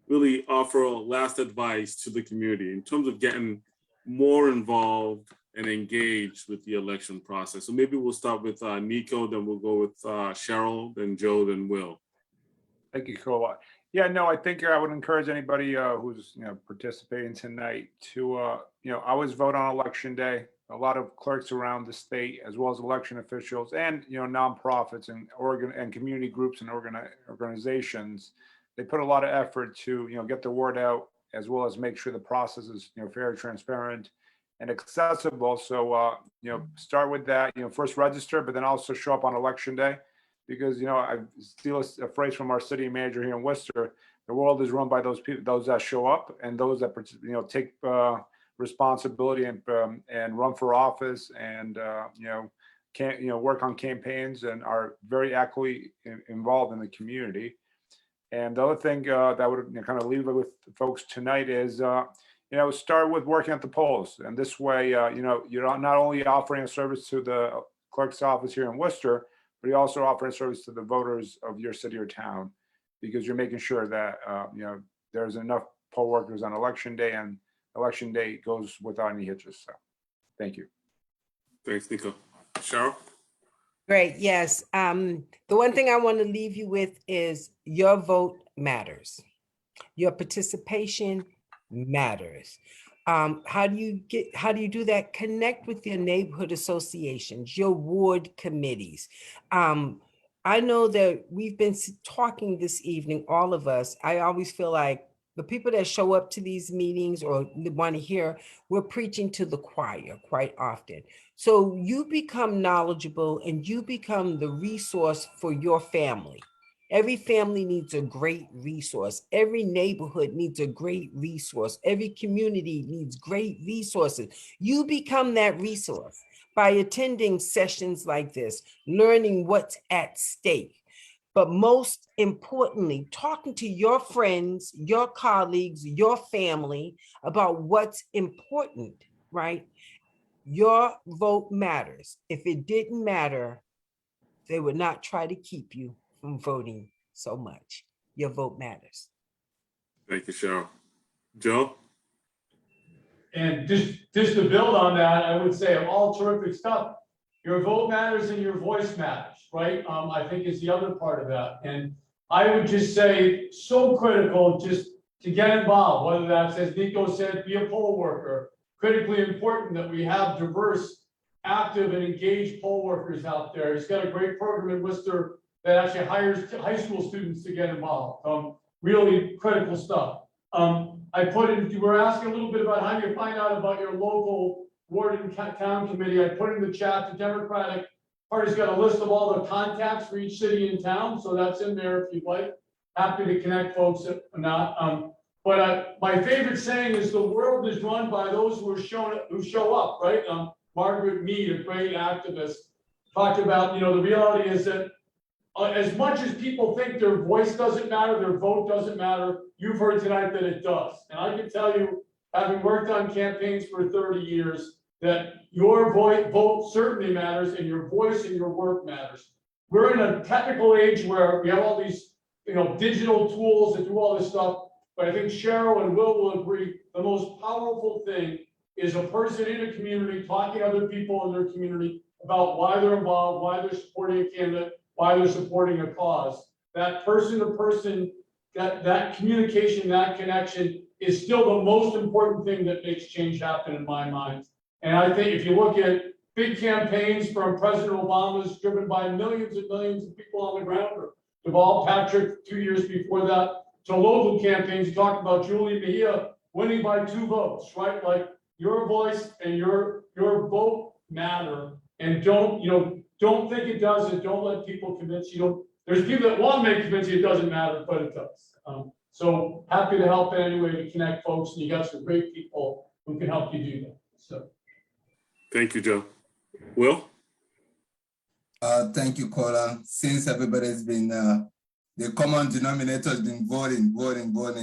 really offer last advice to the community in terms of getting more involved and engaged with the election process. So maybe we'll start with Nico, then we'll go with Cheryl, then Joe, then Will. Thank you, Cole. Yeah, no, I think I would encourage anybody who's participating tonight to always vote on election day. A lot of clerks around the state, as well as election officials, and nonprofits and community groups and organizations, they put a lot of effort to get the word out, as well as make sure the process is fair, transparent, and accessible. So start with that. First register, but then also show up on election day, because I steal a phrase from our city manager here in Worcester. The world is run by those people, those that show up, and those that take responsibility and run for office and work on campaigns and are very actively involved in the community. And the other thing that I would kind of leave with folks tonight is start with working at the polls, and this way you're not only offering a service to the clerk's office here in Worcester, but you're also offering a service to the voters of your city or town, because you're making sure that there's enough poll workers on election day, and election day goes without any hitches. So thank you. Thanks, Nico. Cheryl? Great, yes. The one thing I want to leave you with is your vote matters. Your participation matters. How do you do that? Connect with your neighborhood associations, your ward committees. I know that we've been talking this evening, all of us. I always feel like the people that show up to these meetings or want to hear, we're preaching to the choir quite often. So you become knowledgeable and you become the resource for your family. Every family needs a great resource. Every neighborhood needs a great resource. Every community needs great resources. You become that resource by attending sessions like this, learning what's at stake. But most importantly, talking to your friends, your colleagues, your family about what's important, right? Your vote matters. If it didn't matter, they would not try to keep you from voting so much. Your vote matters. Thank you, Cheryl. Joe? And just to build on that, I would say all terrific stuff. Your vote matters and your voice matters, right? I think is the other part of that. And I would just say so critical just to get involved, whether that's, as Nico said, be a poll worker. Critically important that we have diverse, active and engaged poll workers out there. He's got a great program in Worcester that actually hires high school students to get involved. Really critical stuff. I put in, you were asking a little bit about how you find out about your local ward and town committee. I put in the chat, the Democratic Party's got a list of all the contacts for each city and town. So that's in there if you'd like. Happy to connect folks if not. But my favorite saying is the world is run by those who show up, right? Margaret Mead, a great activist, talked about, the reality is that as much as people think their voice doesn't matter, their vote doesn't matter, you've heard tonight that it does. And I can tell you, having worked on campaigns for 30 years, that your vote certainly matters, and your voice and your work matters. We're in a technical age where we have all these, digital tools that do all this stuff. But I think Cheryl and Will agree, the most powerful thing is a person in a community talking to other people in their community about why they're involved, why they're supporting a candidate, why they're supporting a cause. That person to person, that communication, that connection is still the most important thing that makes change happen in my mind. And I think if you look at big campaigns from President Obama's driven by millions and millions of people on the ground, or Deval Patrick 2 years before that, to local campaigns, you talked about Julie Mejia winning by 2 votes, right? Like your voice and your vote matter, and don't think it doesn't. Don't let people convince you. There's people that want to make convince you it doesn't matter, but it does. So happy to help in any way to connect folks, and you got some great people who can help you do that. So. Thank you, Joe. Will? Thank you, Kola. Since everybody's been, the common denominator has been voting.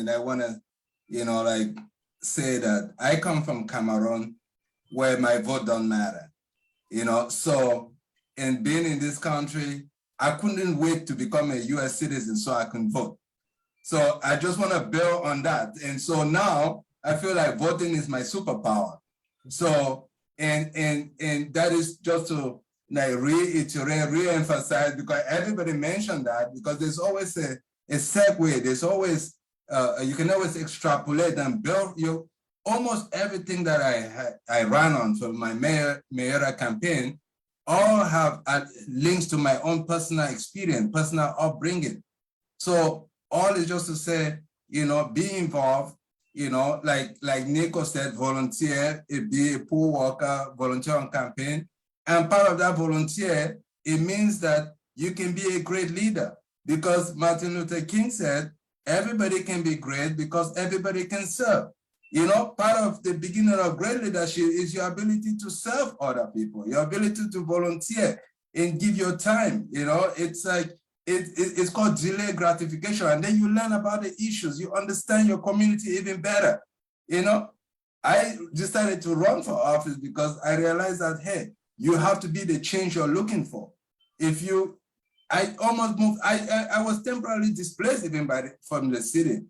I want to, say that I come from Cameroon, where my vote don't matter. So in being in this country, I couldn't wait to become a US citizen so I can vote. So I just want to build on that. And so now I feel like voting is my superpower. So, and that is just to reiterate, re-emphasize, because everybody mentioned that, because there's always a segue, there's always, you can always extrapolate and build almost everything that I ran on for my mayoral campaign, all have links to my own personal experience, personal upbringing. So all is just to say, be involved, like Nico said, volunteer, be a poll worker, volunteer on campaign. And part of that volunteer, it means that you can be a great leader, because Martin Luther King said, everybody can be great because everybody can serve. Part of the beginning of great leadership is your ability to serve other people, your ability to volunteer and give your time. It's like, it's called delayed gratification. And then you learn about the issues, you understand your community even better. I decided to run for office because I realized that, hey, you have to be the change you're looking for. I almost moved, I was temporarily displaced even from the city.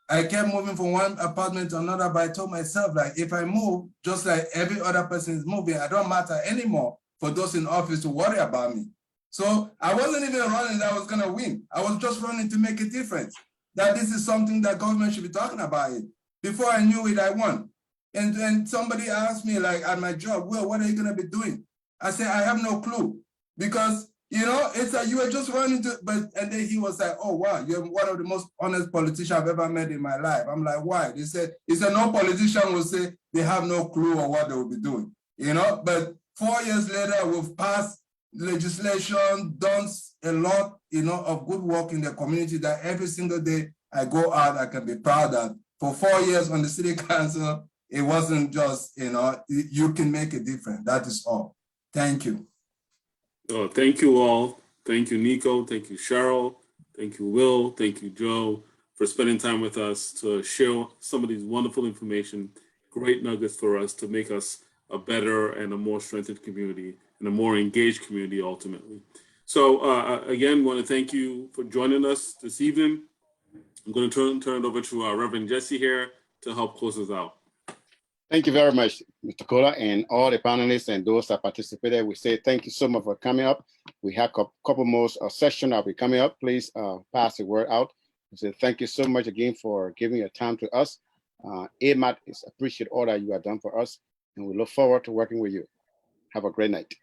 I kept moving from one apartment to another, but I told myself, like, if I move, just like every other person is moving, I don't matter anymore for those in office to worry about me. So I wasn't even running that I was gonna win. I was just running to make a difference. That this is something that government should be talking about it. Before I knew it, I won. And then somebody asked me, like, at my job, well, what are you gonna be doing? I said, I have no clue, because it's like you were just running to, and then he was like, oh, wow, you're one of the most honest politicians I've ever met in my life. I'm like, why? He said, no politician will say they have no clue on what they will be doing, but 4 years later, we've passed legislation, done a lot, of good work in the community that every single day I go out, I can be proud that for 4 years on the city council, it wasn't just, you can make a difference. That is all. Thank you. Oh, thank you all. Thank you, Nico. Thank you, Cheryl. Thank you, Will. Thank you, Joe, for spending time with us to share some of these wonderful information, great nuggets for us to make us a better and a more strengthened community and a more engaged community ultimately. So again, want to thank you for joining us this evening. I'm going to turn it over to Reverend Jesse here to help close us out. Thank you very much, Mr. Kola, and all the panelists and those that participated. We say thank you so much for coming up. We have a couple more sessions that will be coming up. Please pass the word out. We say thank you so much again for giving your time to us. AMAC is appreciate all that you have done for us, and we look forward to working with you. Have a great night.